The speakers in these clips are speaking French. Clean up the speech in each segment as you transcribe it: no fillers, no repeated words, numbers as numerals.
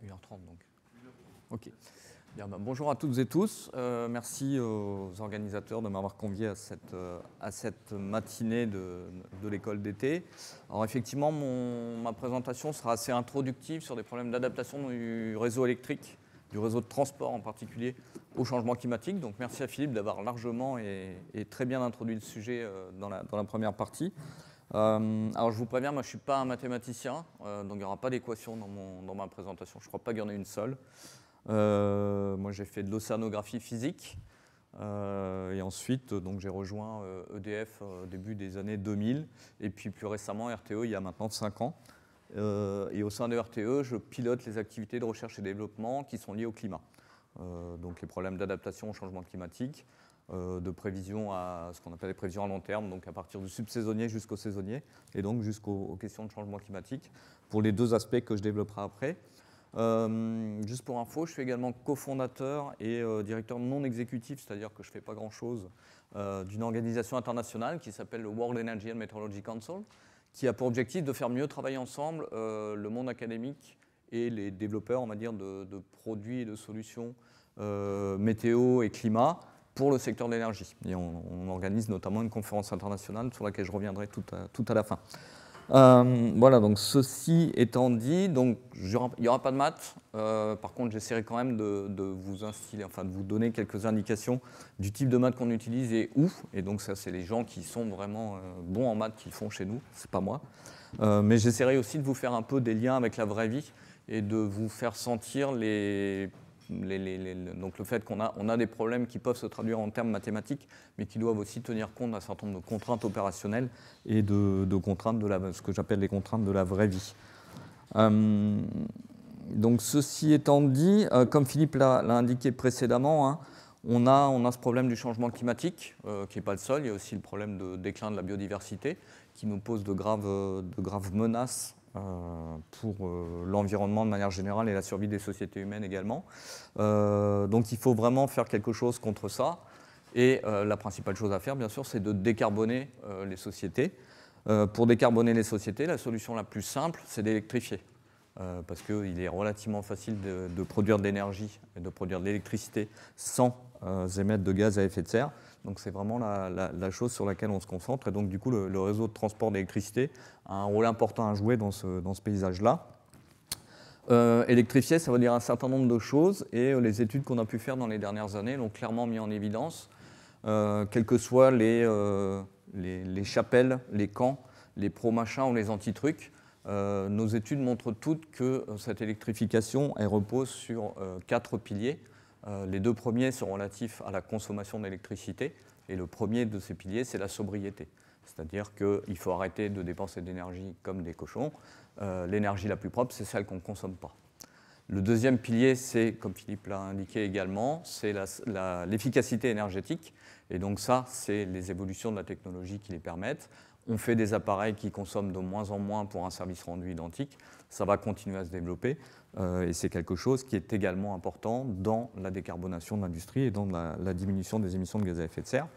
1h30 donc. Ok. Bien, bonjour à toutes et tous. Merci aux organisateurs de m'avoir convié à cette matinée de l'école d'été. Alors effectivement, ma présentation sera assez introductive sur des problèmes d'adaptation du réseau électrique, du réseau de transport en particulier, au changement climatique. Donc merci à Philippe d'avoir largement et très bien introduit le sujet dans la première partie. Alors je vous préviens, moi je ne suis pas un mathématicien, donc il n'y aura pas d'équation dans ma présentation. Je ne crois pas qu'il y en ait une seule. Moi j'ai fait de l'océanographie physique et ensuite j'ai rejoint EDF au début des années 2000 et puis plus récemment RTE il y a maintenant 5 ans. Et au sein de RTE, je pilote les activités de recherche et développement qui sont liées au climat. Donc les problèmes d'adaptation au changement climatique, de prévision à ce qu'on appelle les prévisions à long terme, donc à partir du subsaisonnier jusqu'au saisonnier, et donc jusqu'aux questions de changement climatique, pour les deux aspects que je développerai après. Juste pour info, je suis également cofondateur et directeur non exécutif, c'est-à-dire que je ne fais pas grand-chose, d'une organisation internationale qui s'appelle le World Energy and Meteorology Council, qui a pour objectif de faire mieux travailler ensemble le monde académique et les développeurs, on va dire, de produits et de solutions météo et climat pour le secteur de l'énergie. Et on organise notamment une conférence internationale sur laquelle je reviendrai tout à la fin. Voilà, donc ceci étant dit, donc il n'y aura pas de maths. Par contre, j'essaierai quand même de vous instiller, enfin de vous donner quelques indications du type de maths qu'on utilise et où. Et donc ça, c'est les gens qui sont vraiment bons en maths qui le font chez nous, c'est pas moi. Mais j'essaierai aussi de vous faire un peu des liens avec la vraie vie et de vous faire sentir donc le fait qu'on a des problèmes qui peuvent se traduire en termes mathématiques, mais qui doivent aussi tenir compte d'un certain nombre de contraintes opérationnelles et de contraintes ce que j'appelle les contraintes de la vraie vie. Donc ceci étant dit, comme Philippe l'a indiqué précédemment, hein, on a ce problème du changement climatique, qui n'est pas le seul. Il y a aussi le problème de déclin de la biodiversité, qui nous pose de graves menaces pour l'environnement de manière générale et la survie des sociétés humaines également. Donc il faut vraiment faire quelque chose contre ça. Et la principale chose à faire, bien sûr, c'est de décarboner les sociétés. Pour décarboner les sociétés, la solution la plus simple, c'est d'électrifier. Parce qu'il est relativement facile de produire de l'énergie et de produire de l'électricité sans émettre de gaz à effet de serre. Donc c'est vraiment la chose sur laquelle on se concentre. Et donc du coup, le réseau de transport d'électricité a un rôle important à jouer dans ce paysage-là. Électrifier, ça veut dire un certain nombre de choses. Et les études qu'on a pu faire dans les dernières années l'ont clairement mis en évidence. Quels que soient les chapelles, les camps, les pro-machins ou les anti-trucs, nos études montrent toutes que cette électrification elle repose sur 4 piliers. Les 2 premiers sont relatifs à la consommation d'électricité et le premier de ces piliers, c'est la sobriété. C'est-à-dire qu'il faut arrêter de dépenser de l'énergie comme des cochons. L'énergie la plus propre, c'est celle qu'on ne consomme pas. Le deuxième pilier, c'est, comme Philippe l'a indiqué également, c'est l'efficacité énergétique. Et donc ça, c'est les évolutions de la technologie qui les permettent. On fait des appareils qui consomment de moins en moins pour un service rendu identique. Ça va continuer à se développer et c'est quelque chose qui est également important dans la décarbonation de l'industrie et dans la diminution des émissions de gaz à effet de serre.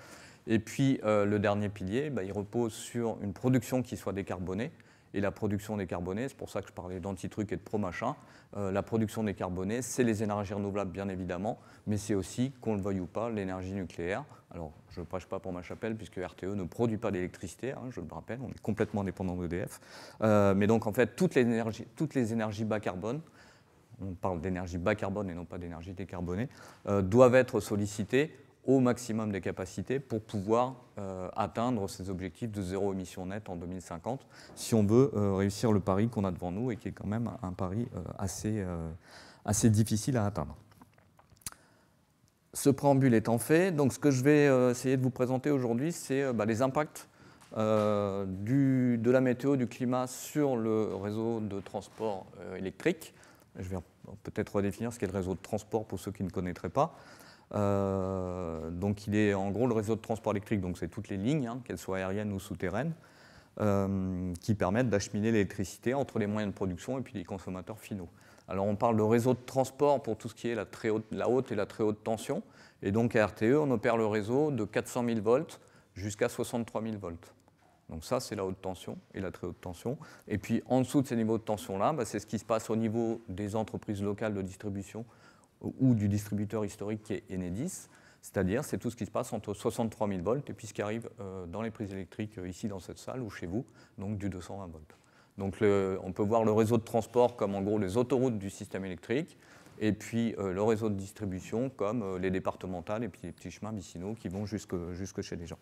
Et puis le dernier pilier, il repose sur une production qui soit décarbonée. Et la production décarbonée, c'est pour ça que je parlais d'anti-trucs et de pro-machin, la production décarbonée, c'est les énergies renouvelables bien évidemment, mais c'est aussi, qu'on le veuille ou pas, l'énergie nucléaire. Alors, je ne prêche pas pour ma chapelle, puisque RTE ne produit pas d'électricité, hein, je le rappelle, on est complètement dépendant d'EDF. Mais donc, en fait, toutes les énergies bas carbone, on parle d'énergie bas carbone et non pas d'énergie décarbonée, doivent être sollicitées au maximum des capacités pour pouvoir atteindre ces objectifs de zéro émission nette en 2050, si on veut réussir le pari qu'on a devant nous et qui est quand même un pari assez difficile à atteindre. Ce préambule étant fait, donc ce que je vais essayer de vous présenter aujourd'hui, c'est les impacts de la météo, du climat sur le réseau de transport électrique. Je vais peut-être redéfinir ce qu'est le réseau de transport pour ceux qui ne connaîtraient pas. Donc il est en gros le réseau de transport électrique, donc c'est toutes les lignes, hein, qu'elles soient aériennes ou souterraines, qui permettent d'acheminer l'électricité entre les moyens de production et puis les consommateurs finaux. Alors on parle de réseau de transport pour tout ce qui est la haute et la très haute tension, et donc à RTE on opère le réseau de 400 000 volts jusqu'à 63 000 volts. Donc ça, c'est la haute tension et la très haute tension. Et puis en dessous de ces niveaux de tension-là, c'est ce qui se passe au niveau des entreprises locales de distribution ou du distributeur historique qui est Enedis. C'est-à-dire, c'est tout ce qui se passe entre 63 000 volts et puis ce qui arrive dans les prises électriques ici dans cette salle ou chez vous, donc du 220 volts. Donc on peut voir le réseau de transport comme en gros les autoroutes du système électrique, et puis le réseau de distribution comme les départementales et puis les petits chemins vicinaux qui vont jusque chez les gens.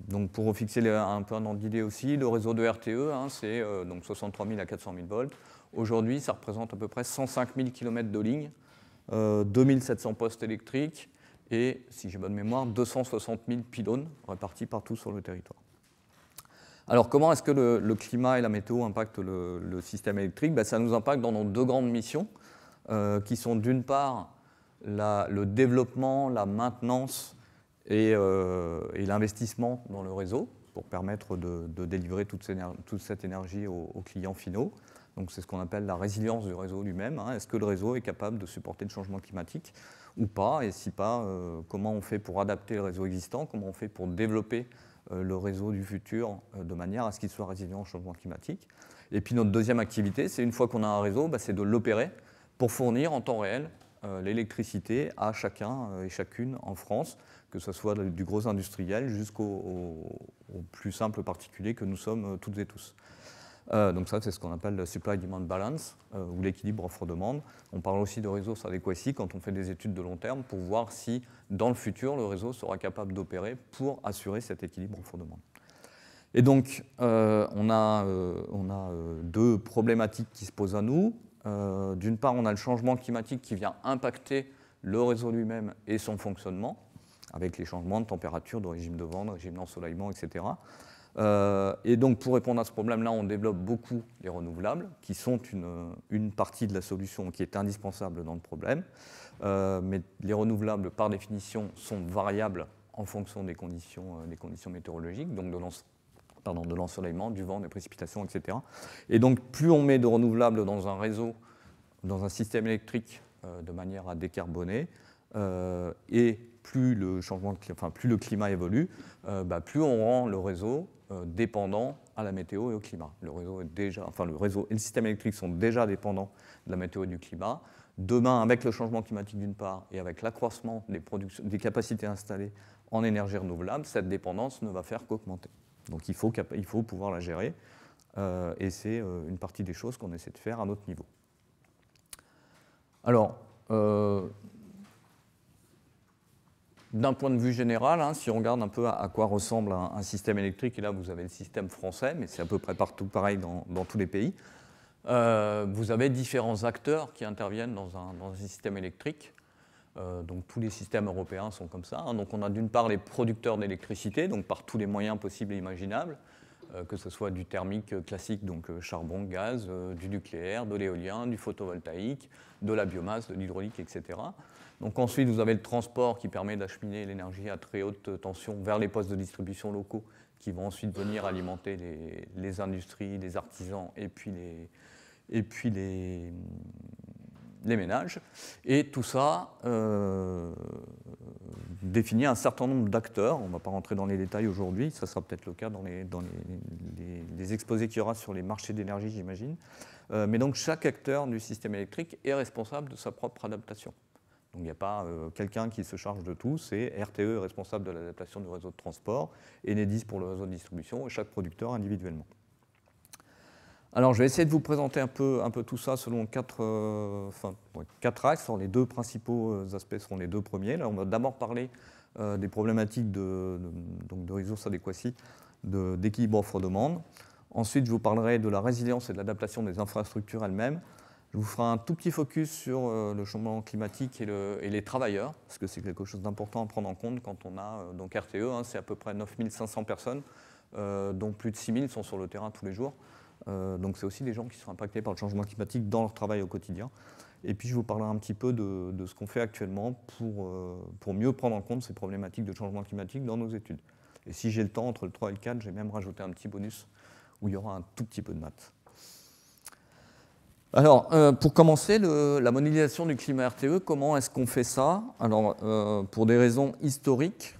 Donc pour fixer un peu un ordre d'idée aussi, le réseau de RTE, c'est donc 63 000 à 400 000 volts. Aujourd'hui, ça représente à peu près 105 000 km de ligne, 2700 postes électriques et, si j'ai bonne mémoire, 260 000 pylônes répartis partout sur le territoire. Alors comment est-ce que le climat et la météo impactent le système électrique? Ça nous impacte dans nos deux grandes missions, qui sont d'une part le développement, la maintenance et l'investissement dans le réseau pour permettre de délivrer toute cette énergie aux clients finaux. Donc c'est ce qu'on appelle la résilience du réseau lui-même. Est-ce que le réseau est capable de supporter le changement climatique ou pas? Et si pas, comment on fait pour adapter le réseau existant? Comment on fait pour développer le réseau du futur de manière à ce qu'il soit résilient au changement climatique? Et puis notre deuxième activité, c'est une fois qu'on a un réseau, c'est de l'opérer pour fournir en temps réel l'électricité à chacun et chacune en France, que ce soit du gros industriel jusqu'au plus simple particulier que nous sommes toutes et tous. Donc ça, c'est ce qu'on appelle le supply-demand balance, ou l'équilibre offre-demande. On parle aussi de resource adequacy quand on fait des études de long terme pour voir si, dans le futur, le réseau sera capable d'opérer pour assurer cet équilibre offre-demande. Et donc, on a deux problématiques qui se posent à nous. D'une part, on a le changement climatique qui vient impacter le réseau lui-même et son fonctionnement, avec les changements de température, de régime de vent, de régime d'ensoleillement, etc. Et donc, pour répondre à ce problème-là, on développe beaucoup les renouvelables, qui sont une partie de la solution qui est indispensable dans le problème. Mais les renouvelables, par définition, sont variables en fonction des conditions météorologiques, donc de l'ensoleillement, du vent, des précipitations, etc. Et donc, plus on met de renouvelables dans un réseau, dans un système électrique, de manière à décarboner, et plus le climat évolue, plus on rend le réseau dépendant à la météo et au climat. Le réseau et le système électrique sont déjà dépendants de la météo et du climat. Demain, avec le changement climatique d'une part et avec l'accroissement des capacités installées en énergie renouvelable, cette dépendance ne va faire qu'augmenter. Donc il faut pouvoir la gérer, et c'est une partie des choses qu'on essaie de faire à notre niveau. Alors, d'un point de vue général, si on regarde un peu à quoi ressemble un système électrique, et là vous avez le système français, mais c'est à peu près partout pareil dans tous les pays, vous avez différents acteurs qui interviennent dans un système électrique. Donc tous les systèmes européens sont comme ça. Donc on a d'une part les producteurs d'électricité, donc par tous les moyens possibles et imaginables, que ce soit du thermique classique, donc charbon, gaz, du nucléaire, de l'éolien, du photovoltaïque, de la biomasse, de l'hydraulique, etc. Donc ensuite, vous avez le transport qui permet d'acheminer l'énergie à très haute tension vers les postes de distribution locaux qui vont ensuite venir alimenter les industries, les artisans et puis les ménages. Et tout ça définit un certain nombre d'acteurs. On ne va pas rentrer dans les détails aujourd'hui, ça sera peut-être le cas dans les exposés qu'il y aura sur les marchés d'énergie, j'imagine. Mais donc chaque acteur du système électrique est responsable de sa propre adaptation. Donc il n'y a pas quelqu'un qui se charge de tout, c'est RTE responsable de l'adaptation du réseau de transport, Enedis pour le réseau de distribution et chaque producteur individuellement. Alors je vais essayer de vous présenter un peu tout ça selon quatre axes. Alors, les deux principaux aspects seront les deux premiers. Là, on va d'abord parler des problématiques de resource adequacy, d'équilibre offre-demande. Ensuite, je vous parlerai de la résilience et de l'adaptation des infrastructures elles-mêmes. Je vous ferai un tout petit focus sur le changement climatique et les travailleurs, parce que c'est quelque chose d'important à prendre en compte quand on a donc RTE, c'est à peu près 9500 personnes, dont plus de 6000 sont sur le terrain tous les jours. Donc c'est aussi des gens qui sont impactés par le changement climatique dans leur travail au quotidien. Et puis je vous parlerai un petit peu de ce qu'on fait actuellement pour mieux prendre en compte ces problématiques de changement climatique dans nos études. Et si j'ai le temps, entre le 3 et le 4, j'ai même rajouté un petit bonus où il y aura un tout petit peu de maths. Alors, pour commencer, la modélisation du climat RTE, comment est-ce qu'on fait ça? Alors, pour des raisons historiques,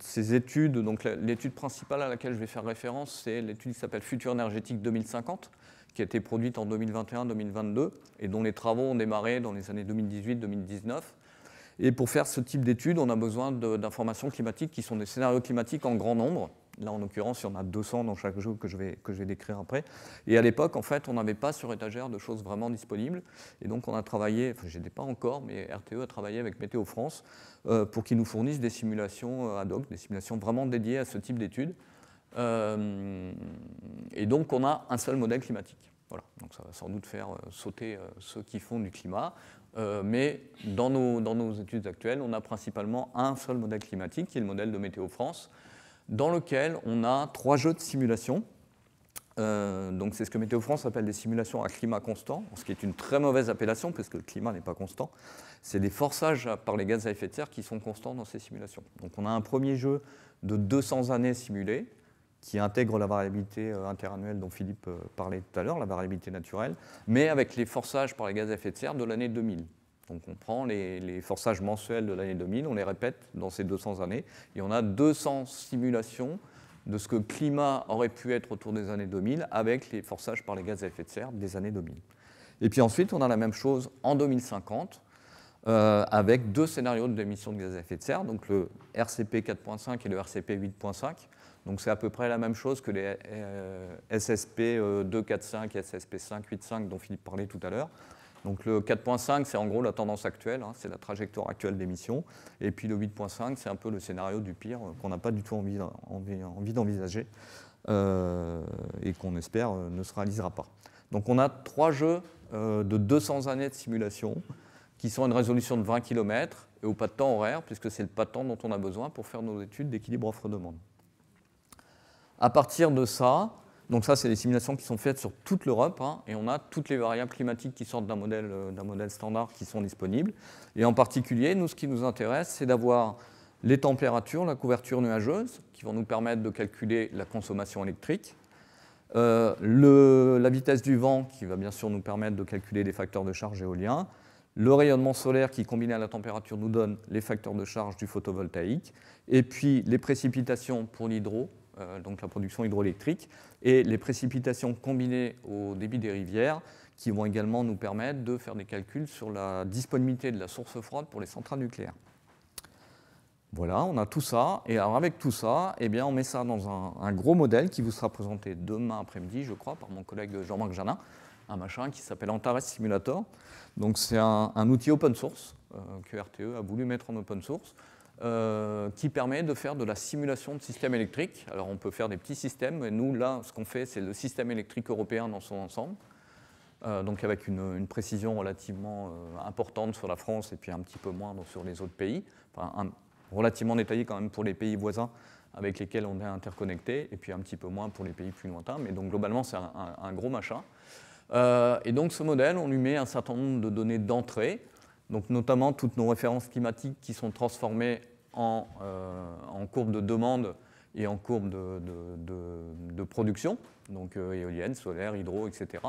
ces études, donc l'étude principale à laquelle je vais faire référence, c'est l'étude qui s'appelle Futur énergétique 2050, qui a été produite en 2021-2022 et dont les travaux ont démarré dans les années 2018-2019. Et pour faire ce type d'études, on a besoin d'informations climatiques qui sont des scénarios climatiques en grand nombre. Là, en l'occurrence, il y en a 200 dans chaque jeu que je vais décrire après. Et à l'époque, en fait, on n'avait pas sur étagère de choses vraiment disponibles. Et donc, on a travaillé, enfin, je n'étais pas encore, mais RTE a travaillé avec Météo France pour qu'ils nous fournissent des simulations ad hoc, des simulations vraiment dédiées à ce type d'études. Et donc, on a un seul modèle climatique. Voilà. Donc, ça va sans doute faire sauter ceux qui font du climat. Mais dans nos études actuelles, on a principalement un seul modèle climatique, qui est le modèle de Météo France, dans lequel on a 3 jeux de simulation. Donc c'est ce que Météo France appelle des simulations à climat constant, ce qui est une très mauvaise appellation, puisque le climat n'est pas constant. C'est des forçages par les gaz à effet de serre qui sont constants dans ces simulations. Donc on a un premier jeu de 200 années simulées, qui intègre la variabilité interannuelle dont Philippe parlait tout à l'heure, la variabilité naturelle, mais avec les forçages par les gaz à effet de serre de l'année 2000. Donc on prend les forçages mensuels de l'année 2000, on les répète dans ces 200 années, et on a 200 simulations de ce que le climat aurait pu être autour des années 2000 avec les forçages par les gaz à effet de serre des années 2000. Et puis ensuite, on a la même chose en 2050, avec 2 scénarios d'émissions de gaz à effet de serre, donc le RCP 4.5 et le RCP 8.5. Donc c'est à peu près la même chose que les SSP 2.4.5 et SSP 5.8.5 dont Philippe parlait tout à l'heure. Donc le 4.5, c'est en gros la tendance actuelle, hein, c'est la trajectoire actuelle d'émission. Et puis le 8.5, c'est un peu le scénario du pire qu'on n'a pas du tout envie d'envisager et qu'on espère ne se réalisera pas. Donc on a 3 jeux de 200 années de simulation qui sont à une résolution de 20 km et au pas de temps horaire, puisque c'est le pas de temps dont on a besoin pour faire nos études d'équilibre offre-demande. À partir de ça, donc ça, c'est des simulations qui sont faites sur toute l'Europe, hein, et on a toutes les variables climatiques qui sortent d'un modèle standard qui sont disponibles. Et en particulier, nous, ce qui nous intéresse, c'est d'avoir les températures, la couverture nuageuse, qui vont nous permettre de calculer la consommation électrique, la vitesse du vent, qui va bien sûr nous permettre de calculer les facteurs de charge éoliens, le rayonnement solaire qui, combiné à la température, nous donne les facteurs de charge du photovoltaïque, et puis les précipitations pour l'hydro, donc la production hydroélectrique, et les précipitations combinées au débit des rivières qui vont également nous permettre de faire des calculs sur la disponibilité de la source froide pour les centrales nucléaires. Voilà, on a tout ça, et alors avec tout ça, eh bien, on met ça dans un gros modèle qui vous sera présenté demain après-midi, je crois, par mon collègue Jean-Marc Janin, un machin qui s'appelle Antares Simulator. Donc c'est un outil open source que RTE a voulu mettre en open source, qui permet de faire de la simulation de systèmes électriques. Alors on peut faire des petits systèmes, mais nous là, ce qu'on fait, c'est le système électrique européen dans son ensemble, donc avec une précision relativement importante sur la France et puis un petit peu moins sur les autres pays, enfin, relativement détaillé quand même pour les pays voisins avec lesquels on est interconnecté, et puis un petit peu moins pour les pays plus lointains, mais donc globalement c'est un gros machin. Et donc ce modèle, on lui met un certain nombre de données d'entrée, donc notamment toutes nos références climatiques qui sont transformées en courbe de demande et en courbe de production, donc éolienne, solaire, hydro, etc.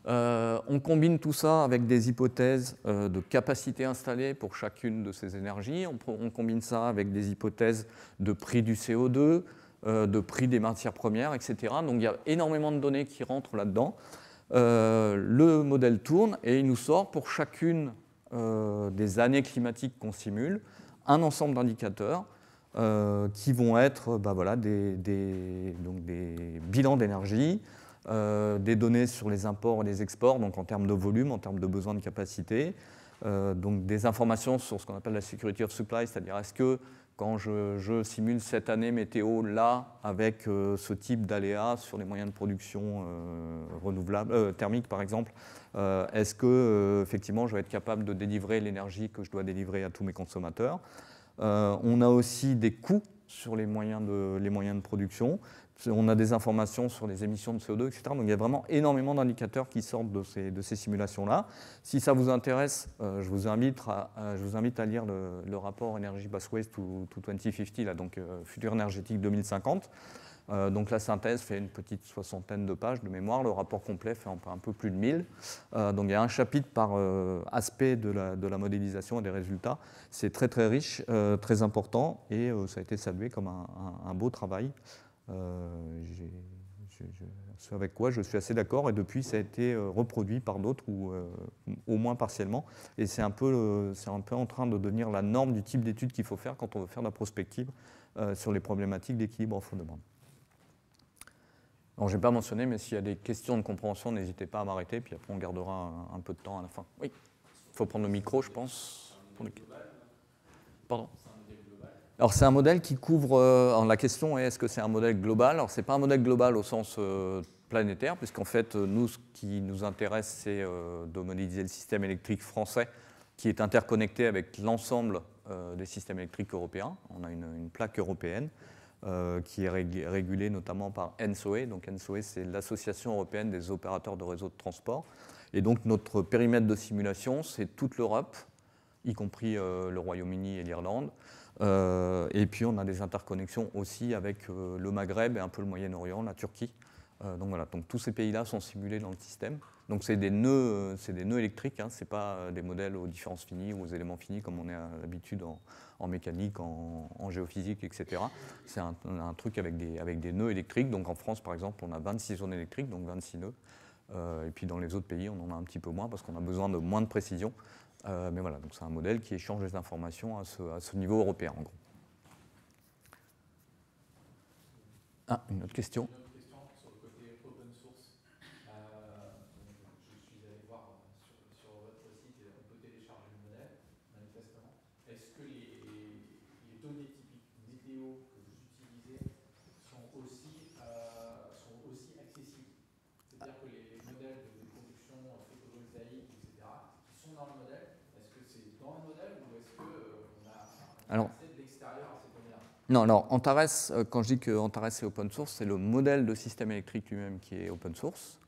On combine tout ça avec des hypothèses de capacité installée pour chacune de ces énergies. On combine ça avec des hypothèses de prix du CO2, de prix des matières premières, etc. Donc il y a énormément de données qui rentrent là-dedans. Le modèle tourne et il nous sort pour chacune des années climatiques qu'on simule un ensemble d'indicateurs qui vont être donc des bilans d'énergie, des données sur les imports et les exports, donc en termes de volume, en termes de besoin de capacité, donc des informations sur ce qu'on appelle la security of supply, c'est-à-dire est-ce que quand je simule cette année météo là avec ce type d'aléas sur les moyens de production renouvelables, thermiques par exemple, est-ce que effectivement je vais être capable de délivrer l'énergie que je dois délivrer à tous mes consommateurs. On a aussi des coûts sur les moyens de production. On a des informations sur les émissions de CO2, etc. Donc il y a vraiment énormément d'indicateurs qui sortent de ces simulations-là. Si ça vous intéresse, je vous invite à lire le rapport Energy Pathways to 2050, là, donc Futur énergétique 2050, Donc la synthèse fait une petite 60aine de pages de mémoire, le rapport complet fait un peu plus de 1000. Donc il y a un chapitre par aspect de la modélisation et des résultats. C'est très très riche, très important, et ça a été salué comme un beau travail. Ce avec quoi je suis assez d'accord, et depuis ça a été reproduit par d'autres, ou au moins partiellement, et c'est un peu en train de devenir la norme du type d'études qu'il faut faire quand on veut faire de la prospective sur les problématiques d'équilibre offre-demande. Alors, je n'ai pas mentionné, mais s'il y a des questions de compréhension, n'hésitez pas à m'arrêter, puis après on gardera un peu de temps à la fin. Oui, il faut prendre le micro, je pense. Pardon ? Alors, c'est un modèle qui couvre. Alors, la question est, est-ce que c'est un modèle global ? Alors, ce n'est pas un modèle global au sens planétaire, puisqu'en fait, nous, ce qui nous intéresse, c'est de modéliser le système électrique français, qui est interconnecté avec l'ensemble des systèmes électriques européens. On a une plaque européenne qui est régulée notamment par ENSOE. Donc, ENSOE, c'est l'Association européenne des opérateurs de réseaux de transport. Et donc, notre périmètre de simulation, c'est toute l'Europe, y compris le Royaume-Uni et l'Irlande. Et puis on a des interconnexions aussi avec le Maghreb et un peu le Moyen-Orient, la Turquie. Donc voilà, donc tous ces pays-là sont simulés dans le système. Donc c'est des nœuds électriques, hein, ce n'est pas des modèles aux différences finies ou aux éléments finis comme on est à l'habitude en mécanique, en géophysique, etc. C'est un truc avec des nœuds électriques. Donc en France, par exemple, on a 26 zones électriques, donc 26 nœuds. Et puis dans les autres pays, on en a un petit peu moins parce qu'on a besoin de moins de précision. Mais voilà, donc c'est un modèle qui échange les informations à ce niveau européen, en gros. Ah, une autre question ? Une autre question sur le côté open source. Je suis allé voir sur votre site, on peut télécharger le modèle, manifestement. Est-ce que les données typiques météo que vous utilisez sont aussi accessibles? C'est-à-dire que les modèles de production photovoltaïque, etc., qui sont dans le modèle, est-ce que c'est dans le modèle ou est-ce qu'on a accès de l'extérieur à ces données-là? Non, alors Antares, quand je dis que Antares est open source, c'est le modèle de système électrique lui-même qui est open source.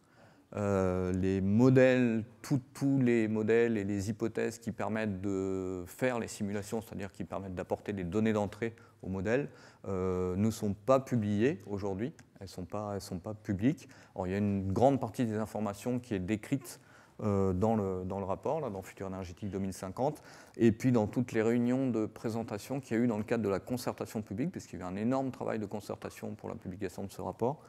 Les modèles, tous les modèles et les hypothèses qui permettent de faire les simulations, c'est-à-dire qui permettent d'apporter des données d'entrée au modèle, ne sont pas publiées aujourd'hui, elles sont pas publiques. Alors, il y a une grande partie des informations qui est décrite dans le rapport, là, dans Futur énergétique 2050, et puis dans toutes les réunions de présentation qu'il y a eu dans le cadre de la concertation publique, puisqu'il y a eu un énorme travail de concertation pour la publication de ce rapport.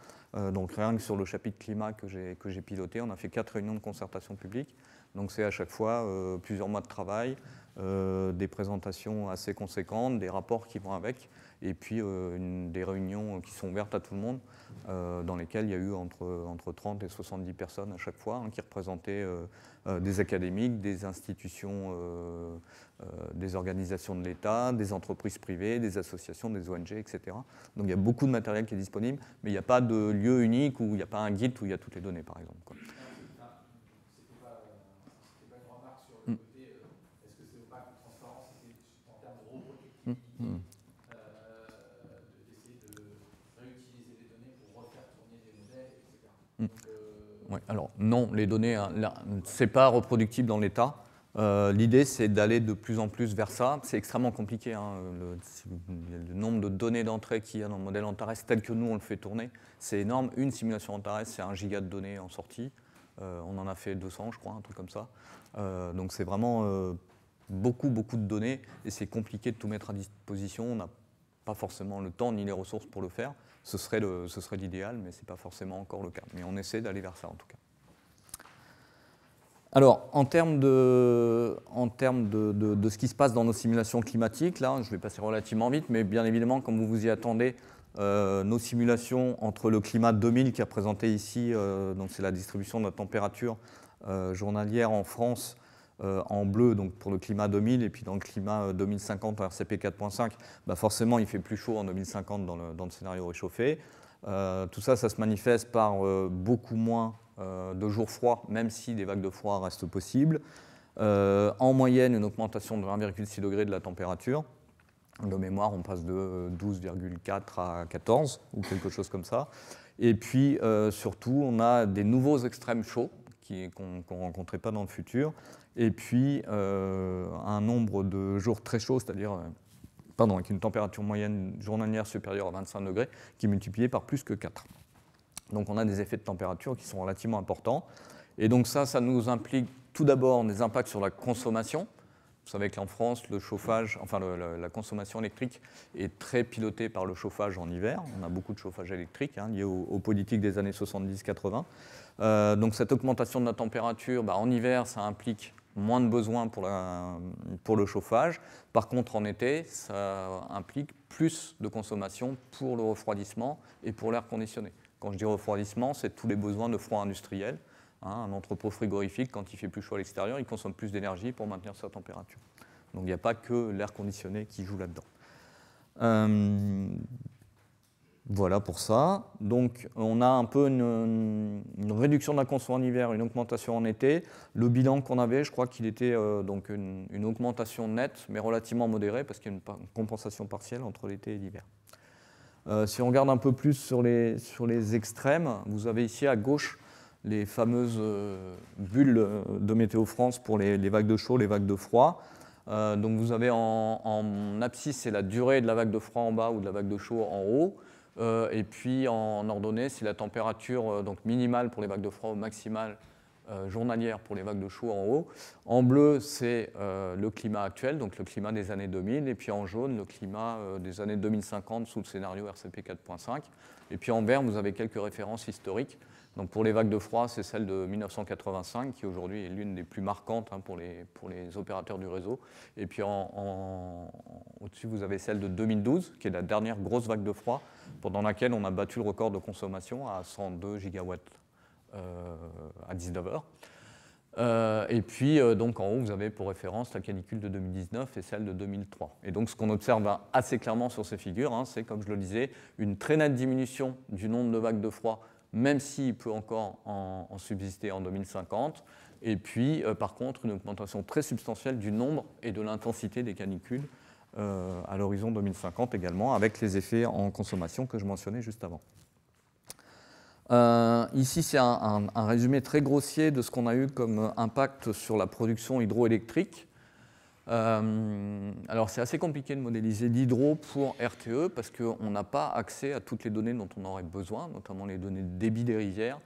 Donc rien que sur le chapitre climat que j'ai piloté, on a fait 4 réunions de concertation publique. Donc c'est à chaque fois plusieurs mois de travail, des présentations assez conséquentes, des rapports qui vont avec, et puis des réunions qui sont ouvertes à tout le monde, dans lesquelles il y a eu entre 30 et 70 personnes à chaque fois, hein, qui représentaient des académiques, des institutions, des organisations de l'État, des entreprises privées, des associations, des ONG, etc. Donc il y a beaucoup de matériel qui est disponible, mais il n'y a pas de lieu unique où il n'y a pas un guide où il y a toutes les données, par exemple, quoi. C'était pas une remarque sur le côté, est-ce que c'est opaque ou transparent, c'était en termes de reproductibilité, d'essayer de réutiliser les données pour refaire tourner des modèles, etc. Donc, ouais, alors non, les données, c'est pas reproductible dans l'état. L'idée, c'est d'aller de plus en plus vers ça. C'est extrêmement compliqué, hein, le nombre de données d'entrée qu'il y a dans le modèle Antares tel que nous, on le fait tourner. C'est énorme. Une simulation Antares, c'est 1 giga de données en sortie. On en a fait 200, je crois, un truc comme ça. Donc c'est vraiment beaucoup de données, et c'est compliqué de tout mettre à disposition. On n'a pas forcément le temps ni les ressources pour le faire. Ce serait l'idéal, mais ce n'est pas forcément encore le cas. Mais on essaie d'aller vers ça, en tout cas. Alors, en termes de ce qui se passe dans nos simulations climatiques, là, je vais passer relativement vite, mais bien évidemment, comme vous vous y attendez, nos simulations entre le climat 2000 qui est représenté ici, donc c'est la distribution de la température journalière en France, en bleu, donc pour le climat 2000, et puis dans le climat 2050 en RCP 4.5, bah forcément il fait plus chaud en 2050 dans le scénario réchauffé. Tout ça, ça se manifeste par beaucoup moins de jours froids, même si des vagues de froid restent possibles. En moyenne, une augmentation de 1,6 degré de la température. De mémoire, on passe de 12,4 à 14, ou quelque chose comme ça. Et puis, surtout, on a des nouveaux extrêmes chauds qu'on ne rencontrait pas dans le futur. Et puis, un nombre de jours très chauds, c'est-à-dire avec une température moyenne journalière supérieure à 25 degrés, qui est multipliée par plus que 4. Donc on a des effets de température qui sont relativement importants. Et donc ça nous implique tout d'abord des impacts sur la consommation. Vous savez qu'en France, le chauffage, enfin la consommation électrique est très pilotée par le chauffage en hiver. On a beaucoup de chauffage électrique lié aux politiques des années 70-80. Donc cette augmentation de la température, en hiver, ça implique moins de besoins pour le chauffage. Par contre, en été, ça implique plus de consommation pour le refroidissement et pour l'air conditionné. Quand je dis refroidissement, c'est tous les besoins de froid industriel. Un entrepôt frigorifique, quand il fait plus chaud à l'extérieur, il consomme plus d'énergie pour maintenir sa température. Donc il n'y a pas que l'air conditionné qui joue là-dedans. Voilà pour ça. Donc on a un peu une réduction de la consommation en hiver, une augmentation en été. Le bilan qu'on avait, je crois qu'il était donc une augmentation nette, mais relativement modérée, parce qu'il y a une compensation partielle entre l'été et l'hiver. Si on regarde un peu plus sur les extrêmes, vous avez ici à gauche les fameuses bulles de Météo France pour les vagues de chaud, les vagues de froid. Donc vous avez en abscisse, c'est la durée de la vague de froid en bas ou de la vague de chaud en haut. Et puis en ordonnée, c'est la température donc minimale pour les vagues de froid ou maximale journalière pour les vagues de chaud en haut. En bleu, c'est le climat actuel, donc le climat des années 2000. Et puis en jaune, le climat des années 2050 sous le scénario RCP 4.5. Et puis en vert, vous avez quelques références historiques. Donc pour les vagues de froid, c'est celle de 1985, qui aujourd'hui est l'une des plus marquantes pour les opérateurs du réseau. Et puis au-dessus, vous avez celle de 2012, qui est la dernière grosse vague de froid, pendant laquelle on a battu le record de consommation à 102 gigawatts à 19 heures. Et puis donc en haut, vous avez pour référence la canicule de 2019 et celle de 2003. Et donc ce qu'on observe assez clairement sur ces figures, c'est, comme je le disais, une très nette diminution du nombre de vagues de froid, même s'il peut encore en subsister en 2050, et puis par contre une augmentation très substantielle du nombre et de l'intensité des canicules à l'horizon 2050 également, avec les effets en consommation que je mentionnais juste avant. Ici, c'est un résumé très grossier de ce qu'on a eu comme impact sur la production hydroélectrique. Alors c'est assez compliqué de modéliser l'hydro pour RTE parce qu'on n'a pas accès à toutes les données dont on aurait besoin, notamment les données de débit des rivières,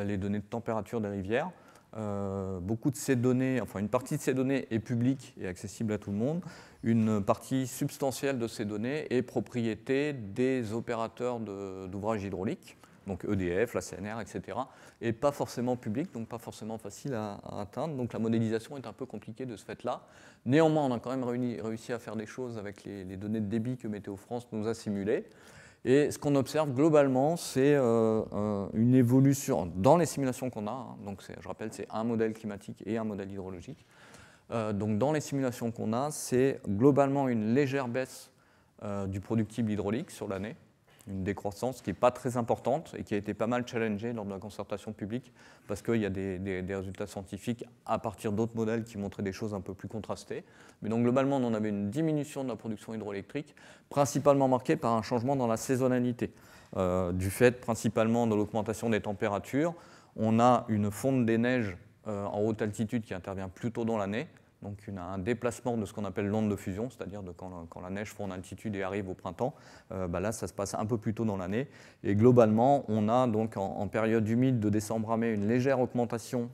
les données de température des rivières. Beaucoup de ces données, enfin une partie de ces données est publique et accessible à tout le monde. Une partie substantielle de ces données est propriété des opérateurs d'ouvrages hydrauliques, donc EDF, la CNR, etc., et pas forcément public, donc pas forcément facile à atteindre. Donc la modélisation est un peu compliquée de ce fait-là. Néanmoins, on a quand même réussi à faire des choses avec les données de débit que Météo France nous a simulées. Et ce qu'on observe globalement, c'est une évolution dans les simulations qu'on a. Donc je rappelle, c'est un modèle climatique et un modèle hydrologique. Donc dans les simulations qu'on a, c'est globalement une légère baisse du productible hydraulique sur l'année, une décroissance qui n'est pas très importante et qui a été pas mal challengée lors de la concertation publique parce qu'il y a des résultats scientifiques à partir d'autres modèles qui montraient des choses un peu plus contrastées. Mais donc globalement, on avait une diminution de la production hydroélectrique, principalement marquée par un changement dans la saisonnalité, du fait principalement de l'augmentation des températures. On a une fonte des neiges en haute altitude qui intervient plus tôt dans l'année. Donc un déplacement de ce qu'on appelle l'onde de fusion, c'est-à-dire quand la neige fond en altitude et arrive au printemps, là ça se passe un peu plus tôt dans l'année. Et globalement, on a donc en période humide de décembre à mai une légère augmentation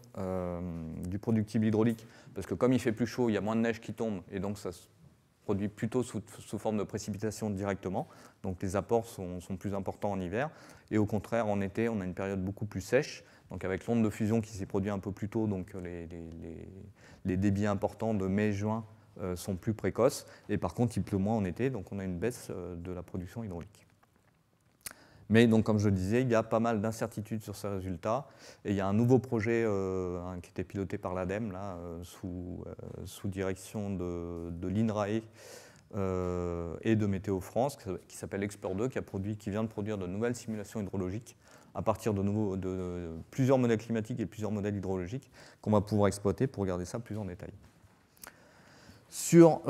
du productible hydraulique, parce que comme il fait plus chaud, il y a moins de neige qui tombe, et donc ça se produit plutôt sous forme de précipitation directement. Donc les apports sont plus importants en hiver. Et au contraire, en été, on a une période beaucoup plus sèche. Donc avec l'onde de fusion qui s'est produite un peu plus tôt, donc les débits importants de mai-juin sont plus précoces. Et par contre, il pleut moins en été, donc on a une baisse de la production hydraulique. Mais donc, comme je le disais, il y a pas mal d'incertitudes sur ces résultats. Et il y a un nouveau projet qui était piloté par l'ADEME, sous direction de l'INRAE et de Météo France, qui s'appelle Expert 2, qui vient de produire de nouvelles simulations hydrologiques à partir de plusieurs modèles climatiques et plusieurs modèles hydrologiques qu'on va pouvoir exploiter pour regarder ça plus en détail. Sur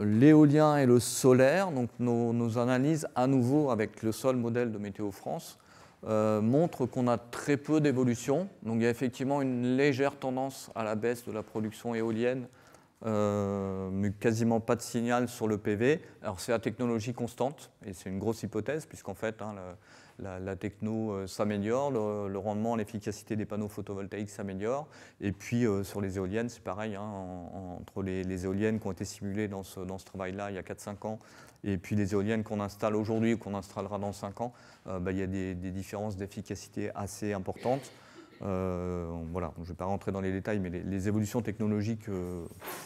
l'éolien et le solaire, donc nos analyses à nouveau avec le seul modèle de Météo France montrent qu'on a très peu d'évolution. Donc il y a effectivement une légère tendance à la baisse de la production éolienne mais quasiment pas de signal sur le PV. Alors c'est la technologie constante, et c'est une grosse hypothèse, puisqu'en fait, hein, la techno s'améliore, le rendement, l'efficacité des panneaux photovoltaïques s'améliore, et puis sur les éoliennes, c'est pareil, hein, entre les éoliennes qui ont été simulées dans ce travail-là il y a 4-5 ans, et puis les éoliennes qu'on installe aujourd'hui ou qu'on installera dans 5 ans, il y a des différences d'efficacité assez importantes. Voilà, je ne vais pas rentrer dans les détails, mais les évolutions technologiques